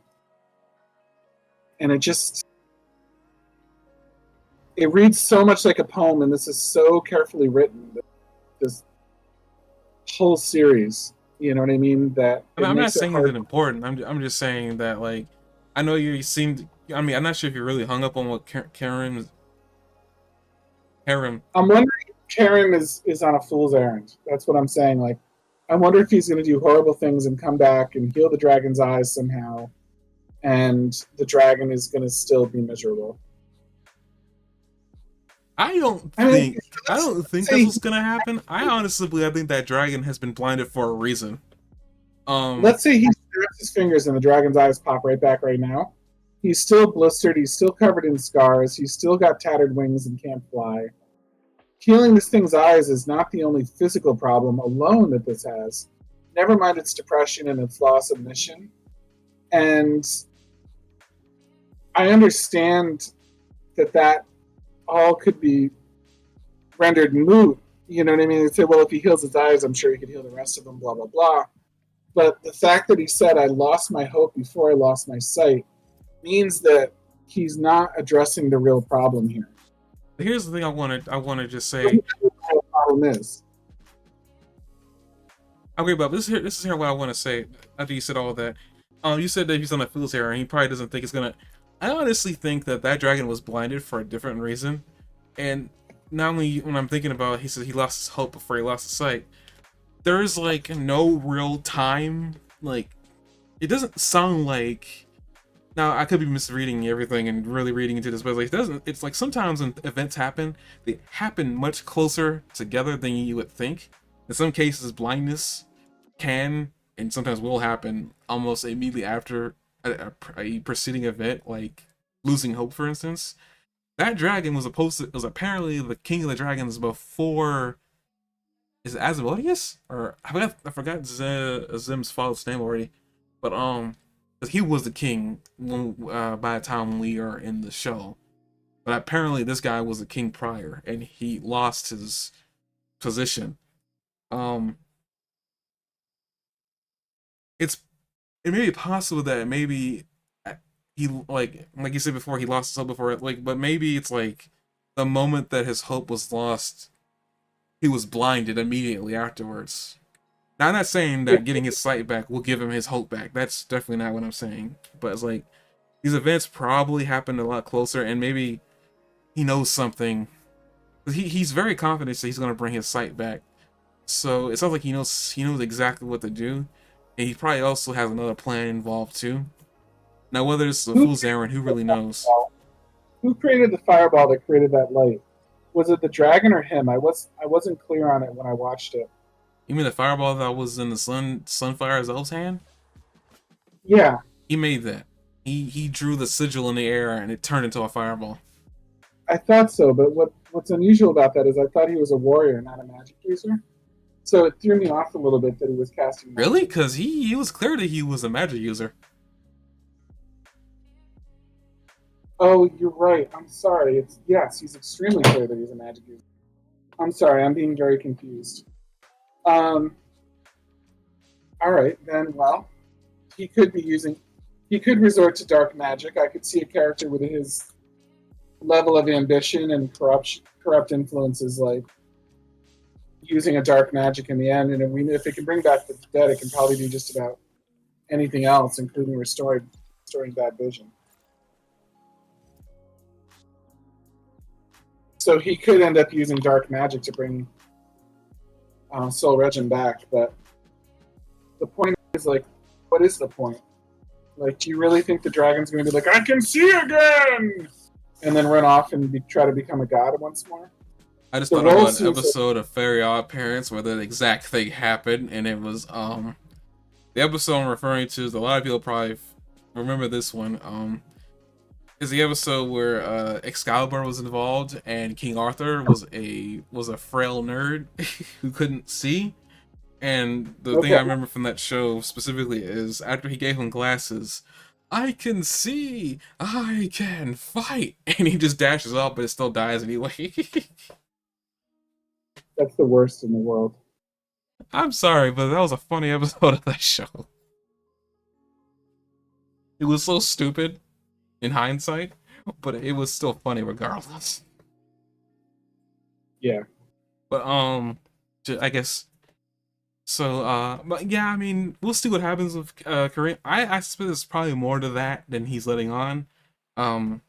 it reads so much like a poem, and this is so carefully written. This whole series, you know what I mean? That I'm not saying it's important. I'm just saying that, like, I know you seemed. I mean, I'm not sure if you're really hung up on what Karen harem. I'm wondering if Karen is on a fool's errand. That's what I'm saying. Like, I wonder if he's going to do horrible things and come back and heal the dragon's eyes somehow, and the dragon is going to still be miserable. I mean, I let's, don't let's think that's say what's gonna happen. I honestly believe I think that dragon has been blinded for a reason. Um, let's say he snaps his fingers and the dragon's eyes pop right back right now. He's still blistered. He's still covered in scars. He's still got tattered wings and can't fly. Healing this thing's eyes is not the only physical problem alone that this has. Never mind its depression and its loss of mission. And I understand that all could be rendered moot. You know what I mean? They'd say, well, if he heals his eyes, I'm sure he could heal the rest of them, blah, blah, blah. But the fact that he said, I lost my hope before I lost my sight, means that he's not addressing the real problem here. here's the thing I want to just He say. doesn't know what the real problem is. Okay, but this is here what I want to say after you said all that. You said that he's on a fool's errand. And he probably doesn't think it's gonna. I honestly think that that dragon was blinded for a different reason, and not only when I'm thinking about it, he said he lost his hope before he lost his sight. There is like no real time. Like it doesn't sound like. Now I could be misreading everything and really reading into this, but like it doesn't. It's like sometimes when events happen, they happen much closer together than you would think. In some cases, blindness can and sometimes will happen almost immediately after a preceding event, like losing hope, for instance. That dragon was supposed to was apparently the king of the dragons before. Is it Asmodeus? Or I forgot Zim's father's name already. But 'cause he was the king when, by the time we are in the show. But apparently this guy was the king prior and he lost his position. Um it's it may be possible that maybe he like you said before he lost his hope before like but maybe it's like the moment that his hope was lost he was blinded immediately afterwards. Now I'm not saying Yeah, that getting his sight back will give him his hope back. That's definitely not what I'm saying. But it's like these events probably happened a lot closer and maybe he knows something. He's very confident that he's gonna bring his sight back. So it sounds like he knows exactly what to do. And he probably also has another plan involved too. Now, whether it's the who fool's errand, who really knows? who created the fireball that created that light? Was it the dragon or him? I wasn't clear on it when I watched it. You mean the fireball that was in the Sunfire's elf's hand? Yeah, He made that. He drew the sigil in the air and it turned into a fireball. I thought so. But what's unusual about that is I thought he was a warrior, not a magic user. So it threw me off a little bit that he was casting Really? magic. Because he was clear that he was a magic user. Oh, you're right. I'm sorry. It's yes, he's extremely clear that he's a magic user. I'm sorry. I'm being very confused. Um. All right then. Well, he could be using. He could resort to dark magic. I could see a character with his level of ambition and corrupt influences, like using a dark magic in the end. And if it can bring back the dead, it can probably do just about anything else, including restoring bad vision. So he could end up using dark magic to bring Soul Regin back. But the point is, like, what is the point? Like, do you really think the dragon's going to be like, I can see again, and then run off and try to become a god once more? I just The thought role about an seems like, episode of Fairy Odd Parents where that exact thing happened, and it was the episode I'm referring to. Is a lot of people probably remember this one. Is the episode where Excalibur was involved and King Arthur was a frail nerd who couldn't see. And the thing okay, I remember from that show specifically is after he gave him glasses, I can see, I can fight, and he just dashes off, but it still dies anyway. that's the worst in the world. I'm sorry, but that was a funny episode of that show. It was so stupid in hindsight, but it was still funny regardless. Yeah. But I guess so. But yeah, I mean, we'll see what happens with Kareem. I suspect there's probably more to that than he's letting on. Um,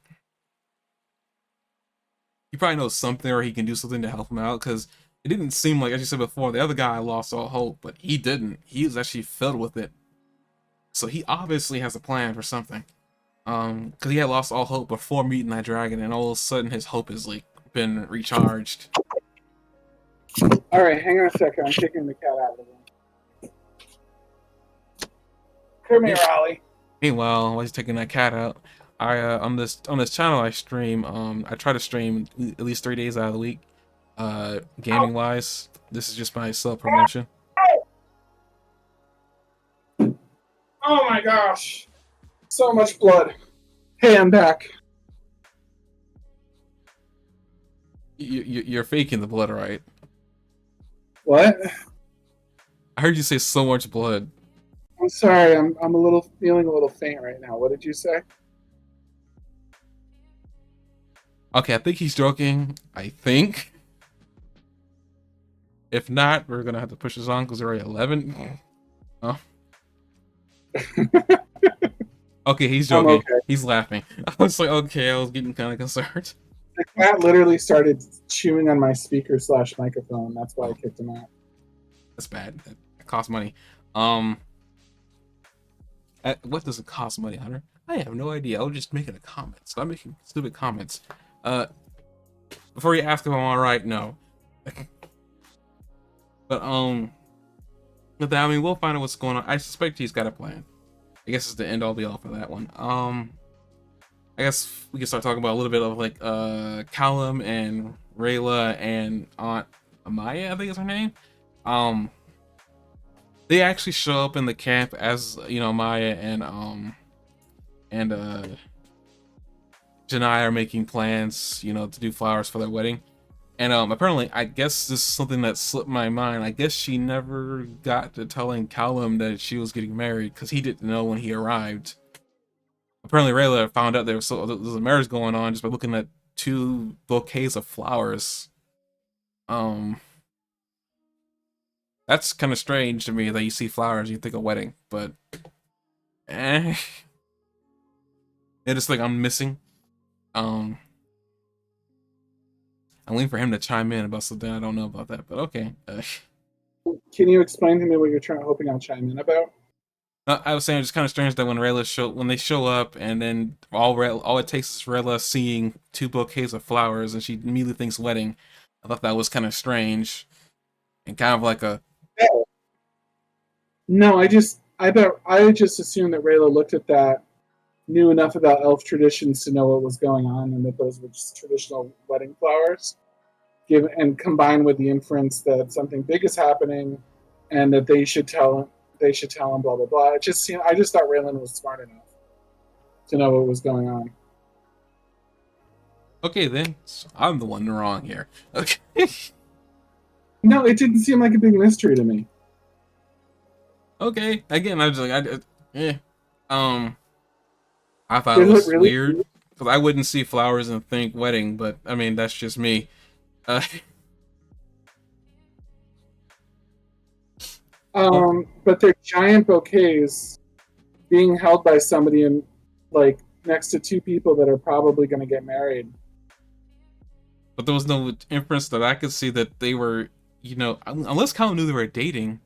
he probably knows something or he can do something to help him out because it didn't seem like, as you said before, the other guy lost all hope, but he didn't. He was actually filled with it. So he obviously has a plan for something. Because he had lost all hope before meeting that dragon, and all of a sudden his hope has like been recharged. All right, hang on a second. I'm taking the cat out of the room. Come here, Ollie. Meanwhile, while he's taking that cat out, I on this channel I stream. I try to stream at least 3 days out of the week. Gaming wise, this is just my self promotion. Oh my gosh, so much blood. Hey, I'm back. You're faking the blood, right? What? I heard you say so much blood. I'm sorry. I'm feeling a little faint right now. What did you say? Okay, I think he's joking. I think. If not, we're gonna have to push this on because we're already 11. Oh. Okay, he's joking. Okay. He's laughing. I was like, okay, I was getting kind of concerned. The cat literally started chewing on my speaker / microphone. That's why I kicked him out. That's bad. That costs money. What does it cost money, Hunter? I have no idea. I was just making a comment. Stop making stupid comments. Before you ask if I'm alright, no. But but I mean, we'll find out what's going on. I suspect he's got a plan. I guess it's the end all be all for that one. I guess we can start talking about a little bit of like Callum and Rayla and Aunt Amaya, I think is her name. They actually show up in the camp as, you know, Maya and Janai are making plans, you know, to do flowers for their wedding. And apparently, I guess this is something that slipped my mind. I guess she never got to telling Callum that she was getting married because he didn't know when he arrived. Apparently, Rayla found out there was a marriage going on just by looking at 2 bouquets of flowers. That's kind of strange to me that you see flowers and you think of wedding, but it is like I'm missing. I'm waiting for him to chime in about something I don't know about that, but okay. Can you explain to me what you're hoping I'll chime in about? I was saying it's kind of strange that when they show up and then all it takes is Rayla seeing 2 bouquets of flowers and she immediately thinks wedding. I thought that was kind of strange and kind of like a. No, I just assumed that Rayla looked at that, knew enough about elf traditions to know what was going on, and that those were just traditional wedding flowers. And combined with the inference that something big is happening, and that they should tell him, blah blah blah. I just thought Raylan was smart enough to know what was going on. Okay, then so I'm the one wrong here. Okay. No, it didn't seem like a big mystery to me. Okay, again, I was like, I thought it was really weird because I wouldn't see flowers and think wedding, but I mean that's just me. But they're giant bouquets being held by somebody in, like, next to 2 people that are probably going to get married. But there was no inference that I could see that they were, you know, unless Colin knew they were dating.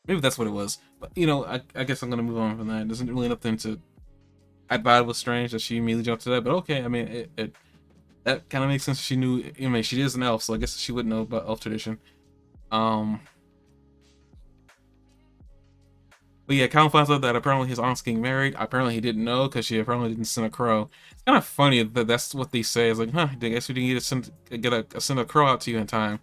Maybe that's what it was. But, you know, I guess I'm going to move on from that. There's really nothing to. I thought it was strange that she immediately jumped to that, but okay. I mean, that kind of makes sense. She knew. I mean, she is an elf, so I guess she would know about elf tradition. But yeah, Colin finds out that apparently his aunt's getting married. Apparently he didn't know because she apparently didn't send a crow. It's kind of funny that that's what they say. It's like, huh, I guess we didn't send a crow out to you in time.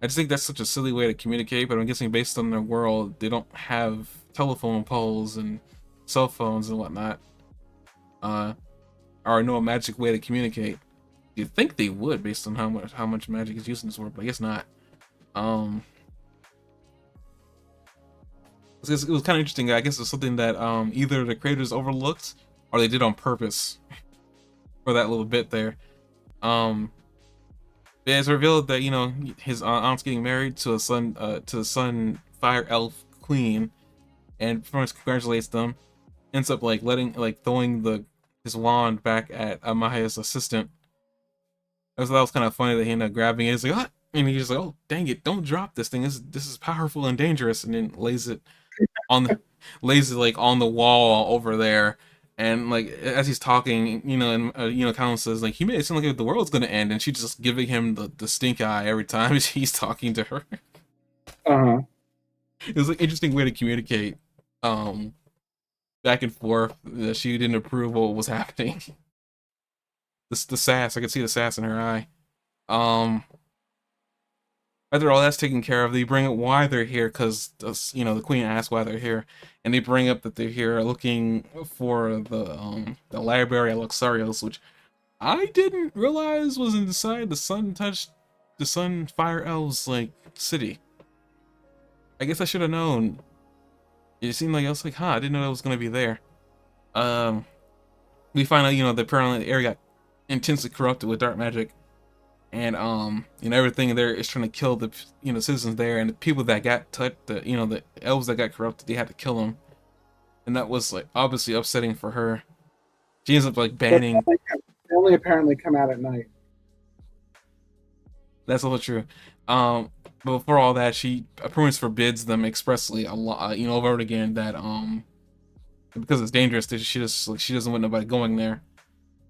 I just think that's such a silly way to communicate, but I'm guessing based on their world, they don't have telephone poles and cell phones and whatnot. Or no magic way to communicate. You'd think they would based on how much magic is used in this world, but I guess not. It was kind of interesting. I guess it's something that either the creators overlooked or they did on purpose for that little bit there. It's revealed that, you know, his aunt's getting married to the sun fire elf queen, and pretty much congratulates them. Ends up like throwing his wand back at Amaya's assistant, That was kind of funny that he ended up grabbing it. He's like, "Ah," and he's like, "Oh, dang it! Don't drop this thing. This is powerful and dangerous." And then on the lays it like on the wall over there. And like as he's talking, and Colin says like he made it sound like the world's gonna end, and she's just giving him the stink eye every time he's talking to her. Uh-huh. It was an interesting way to communicate, um, back and forth that she didn't approve what was happening. The sass, I could see the sass in her eye. Um, After all that's taken care of, they bring up why they're here because the queen asks why they're here, and they bring up that they're here looking for the library at Luxarios, which I didn't realize was inside the Sun Fire Elves like city. I guess I should have known. It seemed like I was like, huh, I didn't know that was gonna be there. Um, we find out that apparently the area got intensely corrupted with dark magic, and everything there is trying to kill the citizens there, and the people that got touched, the elves that got corrupted, they had to kill them, and that was like obviously upsetting for her. She ends up like But banning. they only apparently come out at night. That's also true. But before all that, she pretty much forbids them expressly a lot, over and again that because it's dangerous, that she doesn't want nobody going there.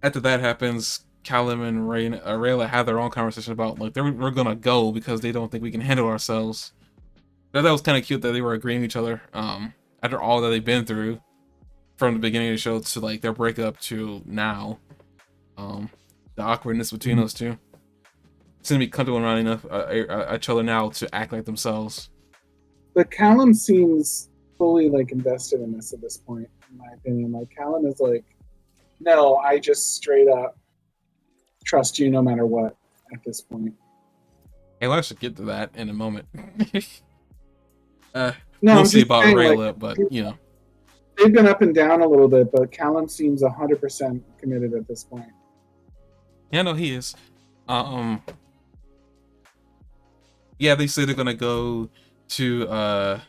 After that happens, Callum and Rayla have their own conversation about like we're gonna go because they don't think we can handle ourselves. That was kind of cute that they were agreeing with each other. After all that they've been through, from the beginning of the show to like their breakup to now, the awkwardness between those two. It's gonna be comfortable around enough each other now to act like themselves. But Callum seems fully like invested in this at this point, in my opinion. Like Callum is like, no, I just straight up trust you no matter what at this point. Hey, well, I should get to that in a moment. No, We'll I'm see just about saying, Rayla, like, but they've been up and down a little bit, but Callum seems 100% committed at this point. yeah, no, he is. Um, yeah, they say they're gonna go to the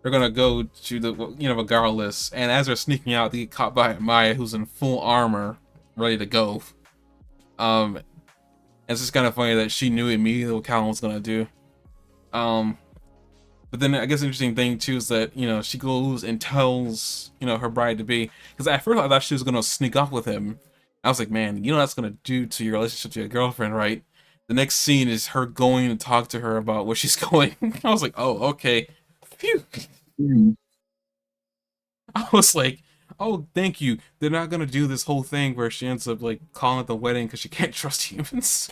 regardless, and as they're sneaking out, they get caught by Maya, who's in full armor, ready to go. And it's just kind of funny that she knew immediately what Callum was gonna do. But then I guess the interesting thing too is that she goes and tells her bride to be, because at first I thought she was gonna sneak off with him. I was like, man, that's gonna do to your relationship to your girlfriend, right? The next scene is her going to talk to her about where she's going. I was like, oh, okay. Phew. Mm. I was like, oh, thank you. They're not gonna do this whole thing where she ends up like calling it the wedding because she can't trust humans.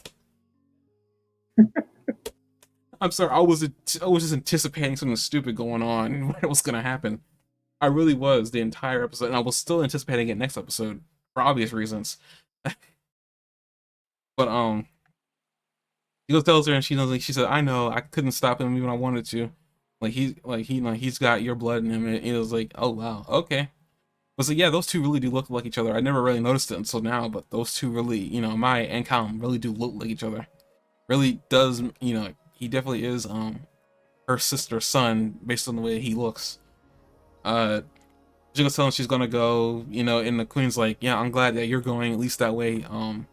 I'm sorry, I was just anticipating something stupid going on and what was gonna happen. I really was the entire episode, and I was still anticipating it next episode for obvious reasons. But he goes tells her, and she knows. Like she said, "I know, I couldn't stop him even if I wanted to. He's got your blood in him." And it was like, "Oh wow, okay." But so yeah, those two really do look like each other. I never really noticed it until now, but those two really, Maya and Callum really do look like each other. Really does, he definitely is her sister's son based on the way he looks. She goes telling she's gonna go, and the queen's like, yeah, I'm glad that you're going, at least that way, I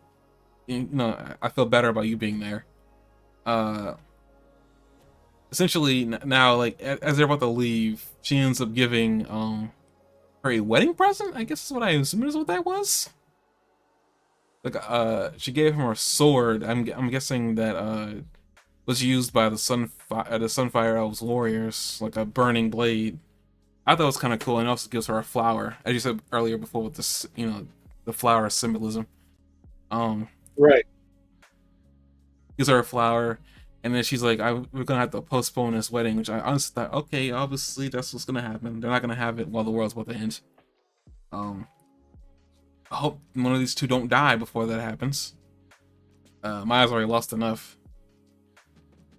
feel better about you being there. Essentially now, like, as they're about to leave, she ends up giving, her a wedding present, I guess is what I assume is what that was. Like, she gave him her sword, I'm guessing that, was used by the Sunfire Elves warriors, like a burning blade. I thought it was kind of cool, and it also gives her a flower, as you said earlier before with this, the flower symbolism. Right. Gives her a flower, and then she's like, we're gonna have to postpone this wedding," which I honestly thought, okay, obviously that's what's gonna happen. They're not gonna have it while the world's about to end. I hope one of these two don't die before that happens. Maya's already lost enough.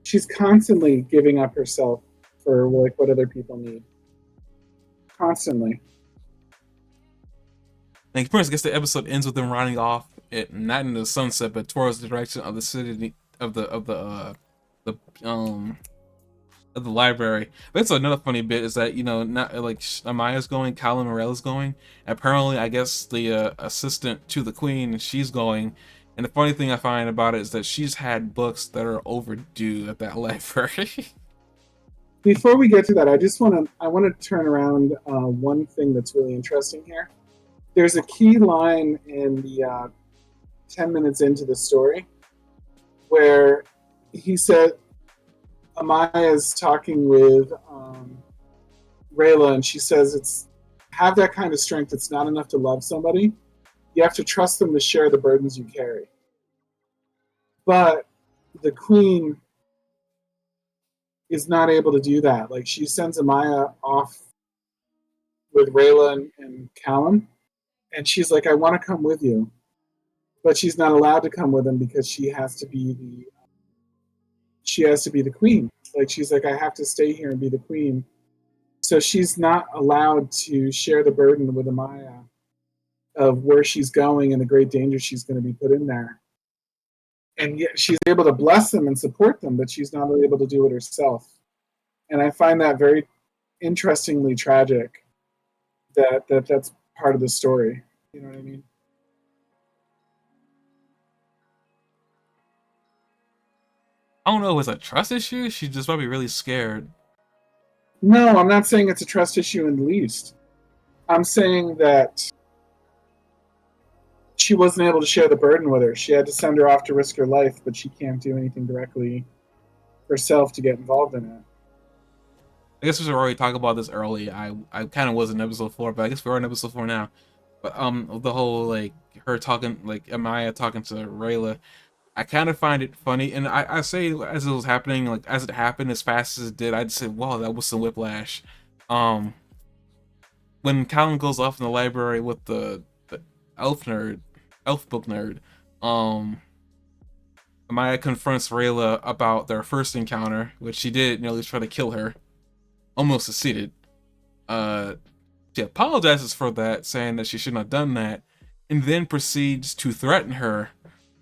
She's constantly giving up herself for like what other people need. Constantly. And first, I guess the episode ends with them riding off, not in the sunset, but towards the direction of the city of the library. That's another funny bit is that not like Amaya's going, Callum Morella's going. Apparently, I guess the assistant to the queen, she's going, And the funny thing I find about it is that she's had books that are overdue at that library. Before we get to that, I want to turn around one thing that's really interesting here. There's a key line in the 10 minutes into the story where he said Amaya's talking with Rayla, and she says it's have that kind of strength. It's not enough to love somebody. You have to trust them to share the burdens you carry. But the queen is not able to do that. Like she sends Amaya off with Rayla and Callum, and she's like, "I want to come with you," but she's not allowed to come with him because she has to be the queen. Like she's like, "I have to stay here and be the queen." So she's not allowed to share the burden with Amaya of where she's going and the great danger she's going to be put in there. And yet she's able to bless them and support them, but she's not able to do it herself. And I find that very interestingly tragic that's part of the story. You know what I mean? I don't know if it's a trust issue. She's just probably really scared. No, I'm not saying it's a trust issue in the least. I'm saying that she wasn't able to share the burden with her. She had to send her off to risk her life, but she can't do anything directly herself to get involved in it. I guess we should already talk about this early. I kind of was in episode 4, but I guess we're in episode 4 now. But the whole like her talking, like Amaya talking to Rayla, I kind of find it funny, and I say as it was happening, like as it happened as fast as it did, I'd say, wow, that was some whiplash. Um, when Callan goes off in the library with the elf nerd, elf book nerd, um, Amaya confronts Rayla about their first encounter, which she did nearly try to kill her, almost succeeded. Uh, she apologizes for that, saying that she shouldn't have done that, and then proceeds to threaten her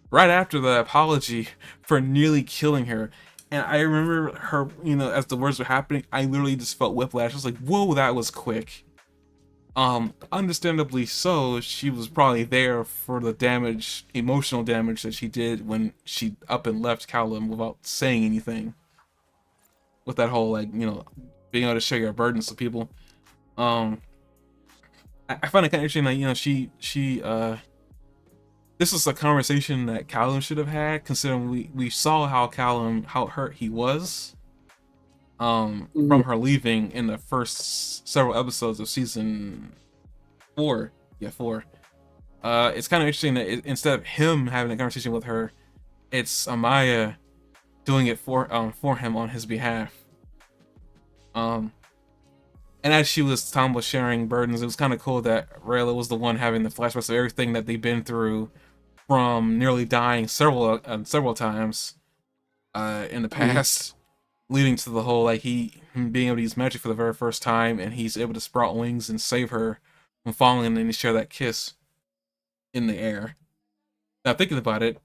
right after the apology for nearly killing her. And I remember her, as the words were happening, I literally just felt whiplash. I was like, whoa, that was quick. Understandably so, she was probably there for the damage, emotional damage that she did when she up and left Callum without saying anything. With that whole, like, being able to share your burdens to people. Um, I find it kind of interesting that, this was a conversation that Callum should have had, considering we saw how hurt he was from her leaving in the first several episodes of season 4. Yeah, 4. It's kind of interesting that instead of him having a conversation with her, it's Amaya doing it for him on his behalf. And as she was talking about sharing burdens, it was kind of cool that Rayla was the one having the flashbacks of everything that they've been through, from nearly dying several times in the past, leading to the whole, like, him being able to use magic for the very first time, and he's able to sprout wings and save her from falling, and then share that kiss in the air. Now thinking about it,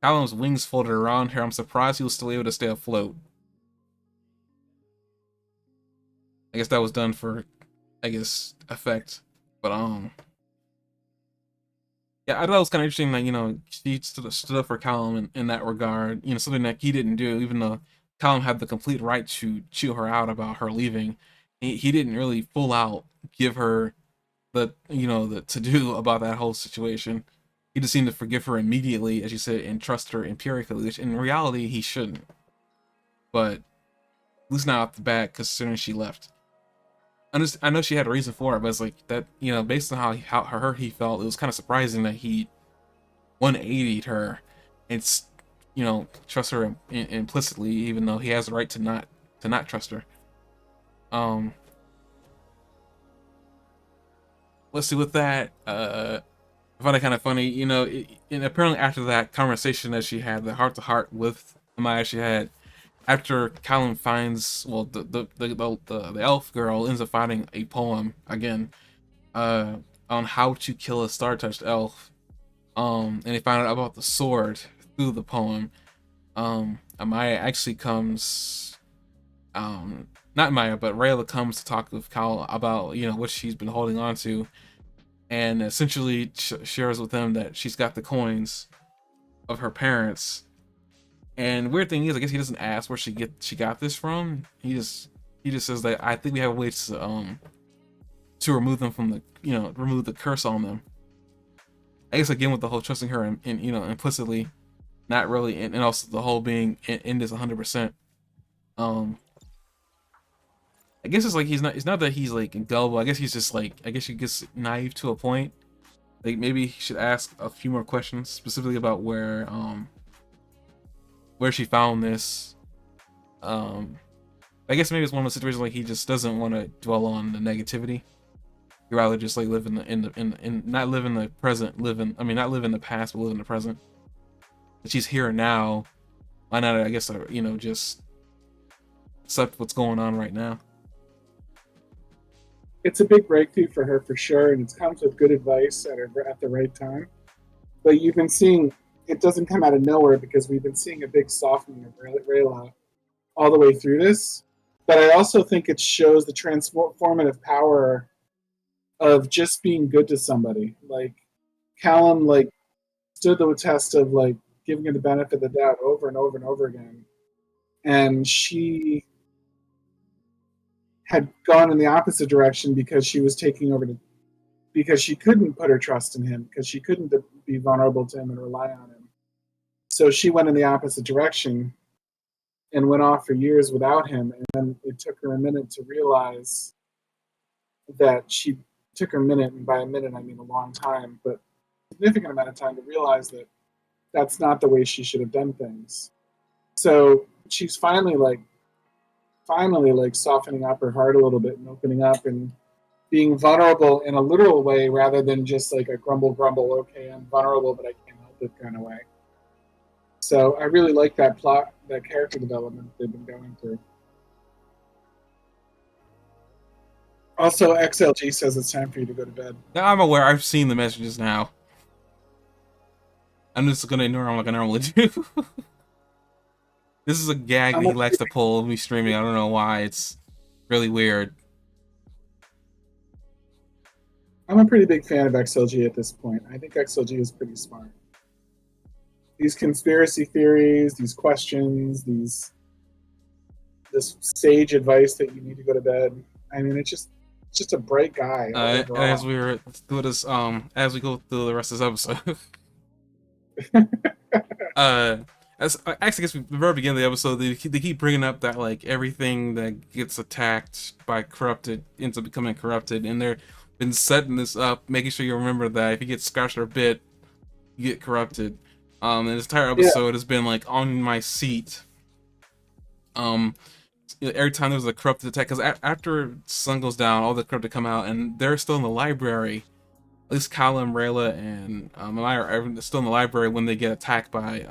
Callum's wings floated around her. I'm surprised he was still able to stay afloat. I guess that was done for, effect. But yeah, I thought it was kind of interesting that she stood up for Callum in that regard. Something that he didn't do, even though Callum had the complete right to chew her out about her leaving. He didn't really full out give her the to do about that whole situation. He just seemed to forgive her immediately, as you said, and trust her empirically, which in reality he shouldn't. But at least not off the bat, considering she left. I know she had a reason for it, but it's like that, based on how hurt he felt, it was kind of surprising that he 180'd her and trust her implicitly, even though he has the right to not trust her. Let's see, with that, I find it kind of funny, and apparently after that conversation that she had, the heart to heart with Amaya she had, after Callum finds, well, the elf girl ends up finding a poem again, on how to kill a star-touched elf, and they find out about the sword through the poem. Amaya actually comes, not Maya, but Rayla comes to talk with Cal about what she's been holding on to, and essentially shares with him that she's got the coins of her parents. And weird thing is, I guess he doesn't ask where she got this from. He just says that I think we have a way to remove them from the remove the curse on them. I guess again with the whole trusting her and implicitly, not really, and also the whole being in this 100%. I guess it's like he's not. It's not that he's like gullible. I guess he's just like. I guess he gets naive to a point. Like maybe he should ask a few more questions specifically about where she found this. I guess maybe it's one of those situations like he just doesn't want to dwell on the negativity. He'd rather just like live in not live in the present, not live in the past, but live in the present. But she's here now. Why not? I guess just accept what's going on right now. It's a big breakthrough for her for sure, and it comes with good advice at the right time. But you've been seeing it doesn't come out of nowhere because we've been seeing a big softening of Rayla all the way through this. But I also think it shows the transformative power of just being good to somebody. Like Callum, like stood the test of like giving her the benefit of the doubt over and over and over again, and she had gone in the opposite direction because she was taking over because she couldn't put her trust in him, because she couldn't be vulnerable to him and rely on him. So she went in the opposite direction and went off for years without him. And then it took her a minute to realize that took her a minute, and by a minute I mean a long time, but a significant amount of time to realize that that's not the way she should have done things. So she's finally softening up her heart a little bit and opening up and being vulnerable in a literal way rather than just like a grumble, okay, I'm vulnerable, but I can't help it kind of way. So I really like that plot, that character development they've been going through. Also, XLG says it's time for you to go to bed. Now I'm aware. I've seen the messages now. I'm just gonna ignore them like I normally do. This is a gag that he likes to pull me streaming. I don't know why. It's really weird. I'm a pretty big fan of XLG at this point. I think XLG is pretty smart. These conspiracy theories, these questions, this sage advice that you need to go to bed. I mean, it's just a bright guy. As we were through this, as we go through the rest of this episode, actually, I guess the very beginning of the episode, they keep bringing up that like everything that gets attacked by corrupted ends up becoming corrupted, and they've been setting this up, making sure you remember that if you get scratched or bit, you get corrupted. And this entire episode has been like on my seat. Every time there was a corrupted attack, because after sun goes down, all the corrupted come out, and they're still in the library. At least Callum, Rayla, and I are still in the library when they get attacked by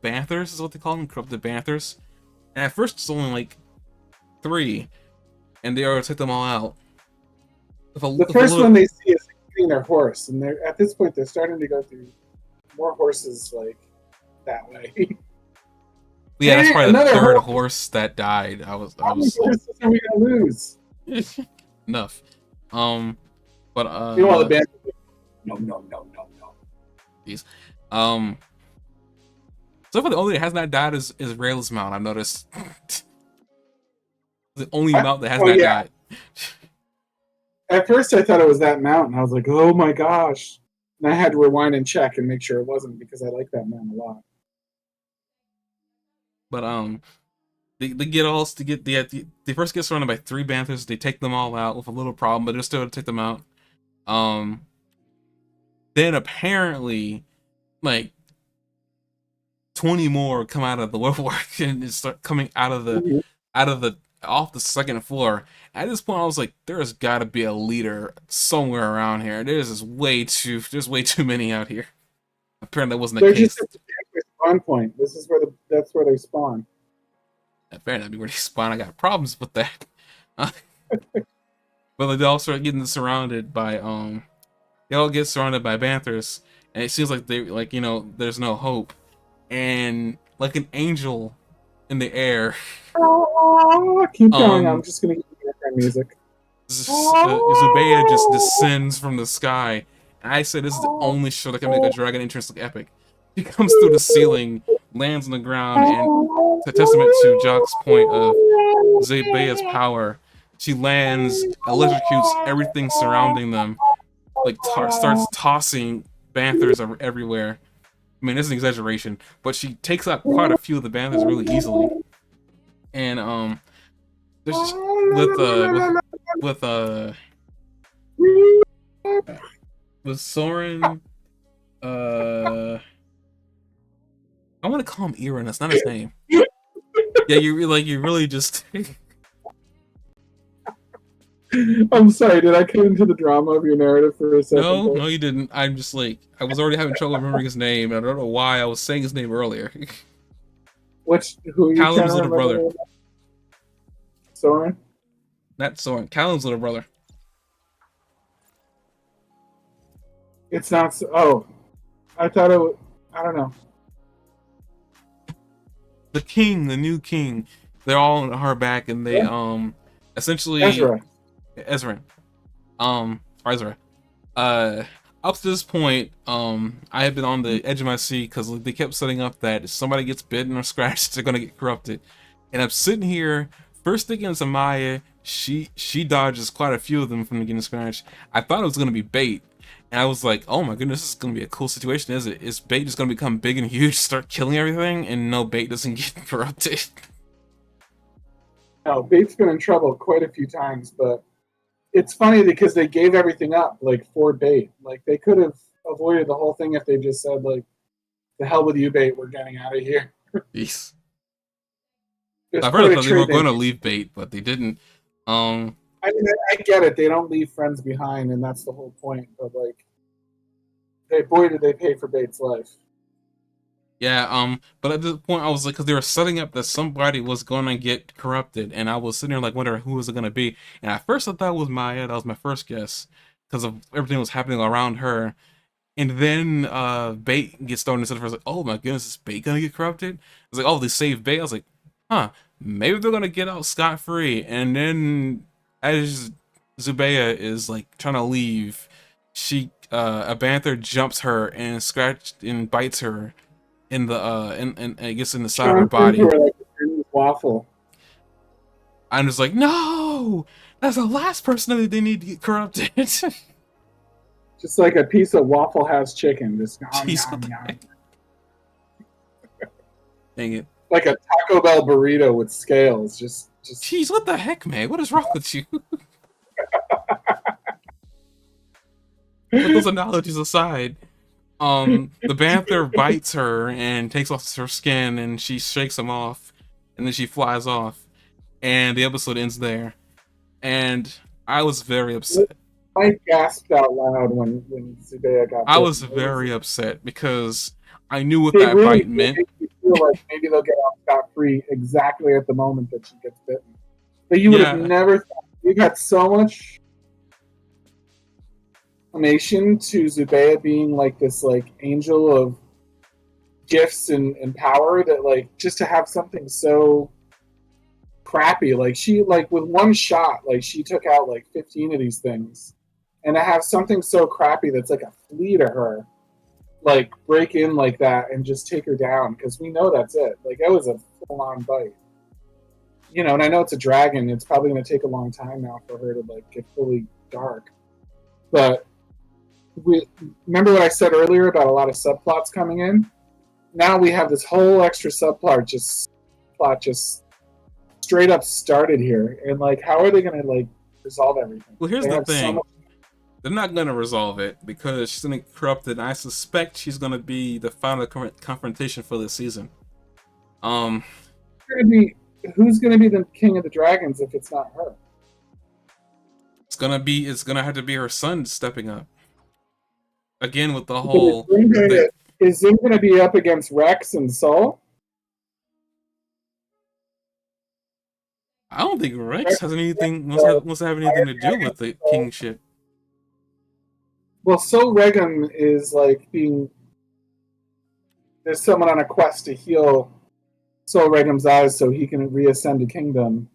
Banthers, is what they call them, corrupted Banthers. And at first it's only like 3, and they already took them all out. The first one they see is getting their horse, and they're at this point they're starting to go through more horses like that way. Yeah, that's probably the third horse that died. How many horses are we gonna lose? Enough. But you know, the band. No. Jeez. So far the only that has not died is Rayla's mount. I've noticed. The only mount that has not died. At first I thought it was that mount, and I was like, oh my gosh. And I had to rewind and check and make sure it wasn't, because I like that mount a lot. But they first get surrounded by 3 Banthers. They take them all out with a little problem, but they're still to take them out. Then apparently, like 20 more come out of the woodwork and start coming out of the off the second floor. At this point, I was like, "There's got to be a leader somewhere around here. There's way too many out here." Apparently, that wasn't the case. They're just at the spawn point. This is that's where they spawn. That better not be where they spawn. I got problems with that. But they all start getting surrounded by they all get surrounded by Banthers, and it seems like there's no hope. And like an angel in the air. Keep going. I'm just gonna get background music. Zubea just descends from the sky. And I said this is the only show that can make a dragon entrance look epic. She comes through the ceiling, lands on the ground, and a testament to Jock's point of Zebea's power. She lands, electrocutes everything surrounding them, like starts tossing banthers everywhere. I mean, this is an exaggeration, but she takes out quite a few of the banthers really easily. And just with with uh with Soren, I want to call him Iran. That's not his name. Yeah, you really just. I'm sorry, did I cut into the drama of your narrative for a second? No, you didn't. I'm just like I was already having trouble remembering his name, and I don't know why I was saying his name earlier. Who are you trying Callum's to little brother. remember? Soren? Not Soren. Callum's little brother. It's not. Oh, I thought it was. I don't know. The king, the new king. They're all on her back, and they essentially Ezra. Ezra. Up to this point, I have been on the edge of my seat because they kept setting up that if somebody gets bitten or scratched, they're gonna get corrupted. And I'm sitting here, first thinking it's Amaya. She dodges quite a few of them from getting scratched. I thought it was gonna be Bait, and I was like, oh my goodness, this is gonna be a cool situation, is it? Is Bait just gonna become big and huge, start killing everything, and no, Bait doesn't get corrupted? No, Bate's been in trouble quite a few times, but it's funny because they gave everything up, like, for Bait. Like, they could have avoided the whole thing if they just said, like, the hell with you, Bait, we're getting out of here. Jeez. There's I've heard quite a that they were trade going to they- leave Bait, but they didn't. I mean, I get it. They don't leave friends behind, and that's the whole point. But, like, boy, did they pay for Bate's life. Yeah, but at this point I was like, because they were setting up that somebody was gonna get corrupted, and I was sitting there like wondering who was it gonna be. And at first I thought it was Maya. That was my first guess because of everything that was happening around her. And then Bait gets thrown into the first. Like, oh my goodness, is Bait gonna get corrupted? It's like, oh, they saved Bait. I was like, huh, maybe they're gonna get out scot free. And then as Zubea is like trying to leave, a Banther jumps her and scratched and bites her in the and I guess in the side of her body. Like a waffle. I'm just like, no, that's the last person that they need to get corrupted. Just like a piece of Waffle House chicken. Just Jeez, dang it. Like a Taco Bell burrito with scales. Just Jeez, what the heck, man? What is wrong with you? Put those analogies aside. The Banther bites her and takes off her skin, and she shakes him off, and then she flies off, and the episode ends there. And I was very upset. I gasped out loud when Zubea got. I was very upset because I knew what they that really bite meant. Make you feel like maybe they'll get off scot free exactly at the moment that she gets bitten. But you would have never thought. We've had so much explanation to Zubea being like this like angel of gifts and power that like just to have something so crappy, like she like with one shot, like she took out like 15 of these things. And to have something so crappy that's like a flea to her, like break in like that and just take her down, because we know that's it. Like that was a full-on bite. You know, and I know it's a dragon, it's probably gonna take a long time now for her to like get fully dark. But we remember what I said earlier about a lot of subplots coming in? Now we have this whole extra subplot just straight up started here. And like how are they gonna like resolve everything? Well, here's the thing. They're not going to resolve it because she's going to get corrupted, and I suspect she's going to be the final confrontation for this season. Who's going to be the king of the dragons if it's not her? It's going to have to be her son stepping up. Again, with the whole... Is Zim going to be up against Rex and Sol? I don't think Rex has anything wants to have anything to do with the kingship. Well, Sol Regum is like being. There's someone on a quest to heal Sol Regum's eyes so he can reascend to kingdom,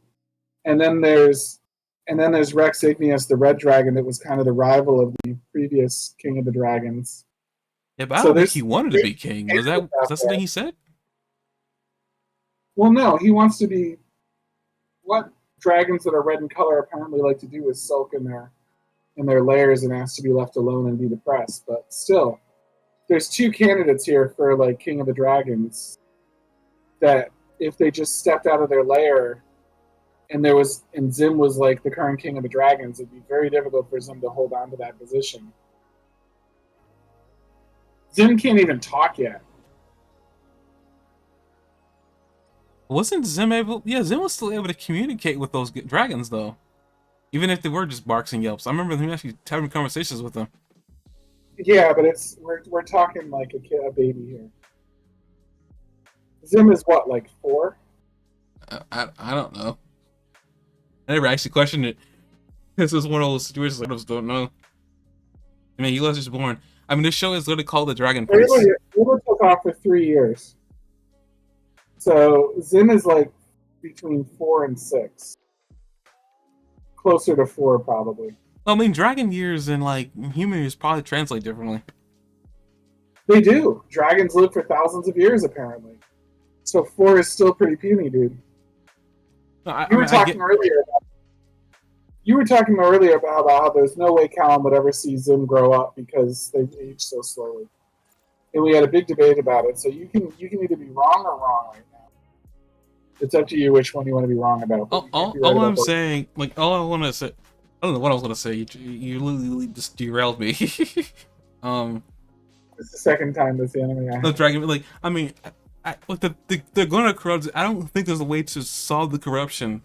and then there's Rex Igneous, the red dragon that was kind of the rival of the previous king of the dragons. Yeah, but I So don't think he there's wanted to be king. Was that something he said? well, no, he wants to be what dragons that are red in color apparently like to do is sulk in their lairs and ask to be left alone and be depressed. But still, there's two candidates here for like King of the Dragons that if they just stepped out of their lair and Zim was like the current King of the Dragons, it'd be very difficult for Zim to hold on to that position. Zim can't even talk yet. Wasn't Zim able? Yeah, Zim was still able to communicate with those dragons though, even if they were just barks and yelps. I remember him actually having conversations with them. Yeah, but we're talking like a baby here. Zim is what, like 4? I don't know. I never actually questioned it. This is one of those situations I just don't know. I mean, he was just born. I mean, this show is literally called The Dragon Prince. Able took off for 3 years. So Zim is like between 4 and 6. Closer to 4, probably. Well, I mean, dragon years and like human years probably translate differently. They do. Dragons live for thousands of years, apparently. So 4 is still pretty puny, dude. No, You were talking earlier about how there's no way Callum would ever see Zim grow up because they age so slowly. And we had a big debate about it. So you can either be wrong or wrong right now. It's up to you which one you want to be wrong about. All I'm saying, like, all I want to say, I don't know what I was going to say. You literally just derailed me. It's the second time this anime. The dragon, like, I mean, look, they're going to corrupt. I don't think there's a way to solve the corruption,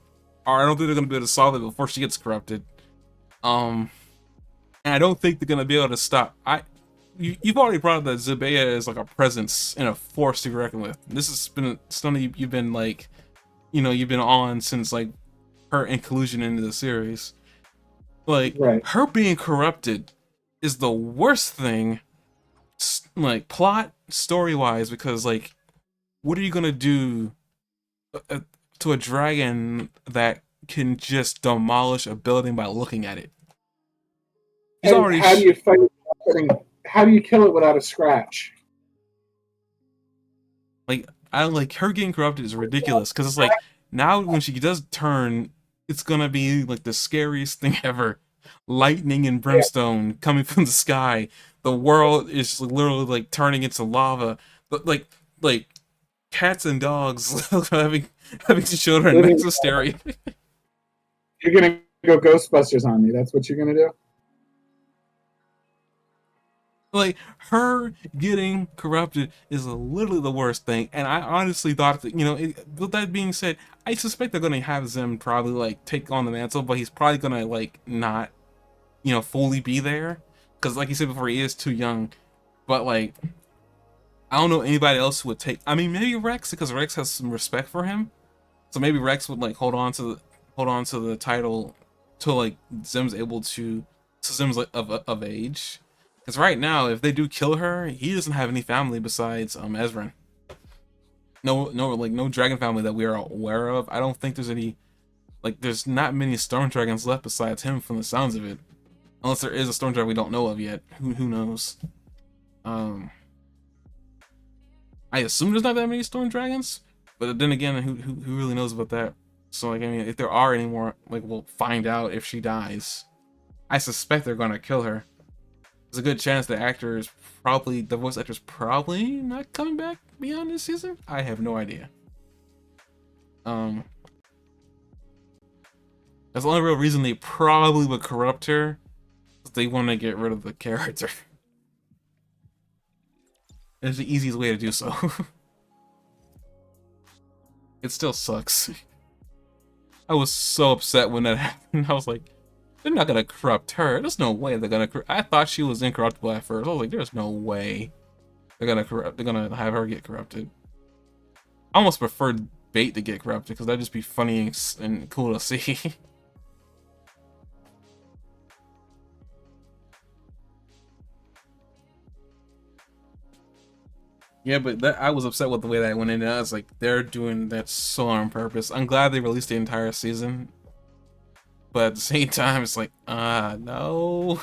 or I don't think they're going to be able to solve it before she gets corrupted. And I don't think they're going to be able to stop. You've already brought up that Zebea is like a presence and a force to be reckoned with. This has been something you've been like, you've been on since like her inclusion into the series. Like, right. Her being corrupted is the worst thing, like plot story wise, because like, what are you gonna do to a dragon that can just demolish a building by looking at it? He's already how do you fight? How do you kill it without a scratch? Like, I like her getting corrupted is ridiculous because it's like now when she does turn, it's gonna be like the scariest thing ever. Lightning and brimstone coming from the sky. The world is literally like turning into lava. But like cats and dogs having children. Max hysteria. You're gonna go Ghostbusters on me. That's what you're gonna do. Like, her getting corrupted is literally the worst thing, and I honestly thought that, with that being said, I suspect they're gonna have Zim probably like take on the mantle, but he's probably gonna like not, fully be there, because like you said before, he is too young. But like, I don't know anybody else who would take. I mean, maybe Rex, because Rex has some respect for him, so maybe Rex would like hold on to the title till like Zim's like of age. Because right now, if they do kill her, he doesn't have any family besides Ezrin. No dragon family that we are aware of. I don't think there's any, like, there's not many storm dragons left besides him from the sounds of it. Unless there is a storm dragon we don't know of yet. Who knows? I assume there's not that many storm dragons, but then again, who really knows about that? So like, I mean, if there are any more, like, we'll find out if she dies. I suspect they're gonna kill her. There's a good chance the voice actor's probably not coming back beyond this season. I have no idea. That's the only real reason they probably would corrupt her, is they want to get rid of the character. It's the easiest way to do so. It still sucks. I was so upset when that happened. I was like, they're not gonna corrupt her. There's no way they're gonna. I thought she was incorruptible at first. I was like, there's no way they're gonna corrupt. They're gonna have her get corrupted. I almost preferred Bait to get corrupted because that'd just be funny and cool to see. Yeah, but I was upset with the way that went in. I was like, they're doing that so on purpose. I'm glad they released the entire season. But at the same time, it's like, no.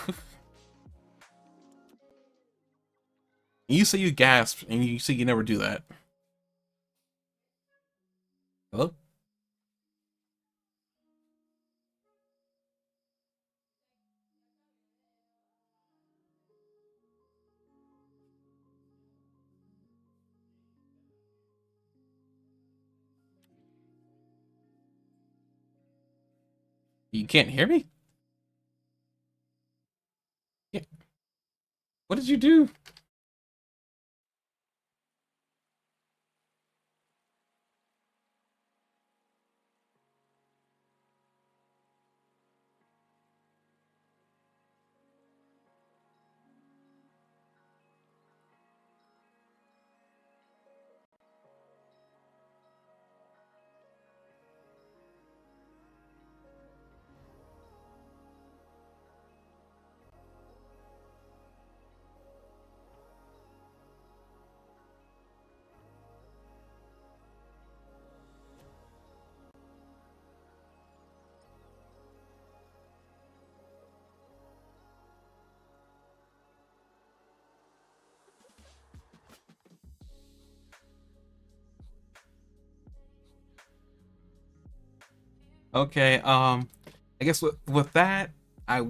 You say you gasped, and you say you never do that. Hello? You can't hear me? Yeah. What did you do? Okay, I guess with that, I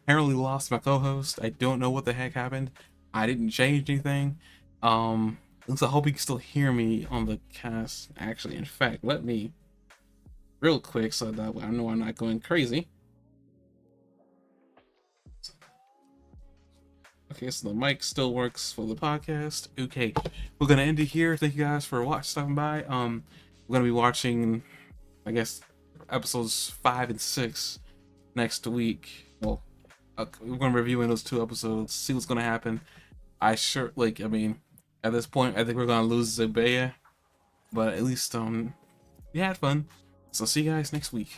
apparently lost my co-host. I don't know what the heck happened. I didn't change anything. So I hope you can still hear me on the cast. Actually, in fact, let me real quick so that I know I'm not going crazy. Okay, so the mic still works for the podcast. Okay, we're gonna end it here. Thank you guys for stopping by. We're gonna be watching, I guess, episodes 5 and 6 next week. Well, we're gonna be reviewing those 2 episodes, see what's gonna happen. I mean, at this point, I think we're gonna lose Zebaya, but at least we had fun. So see you guys next week.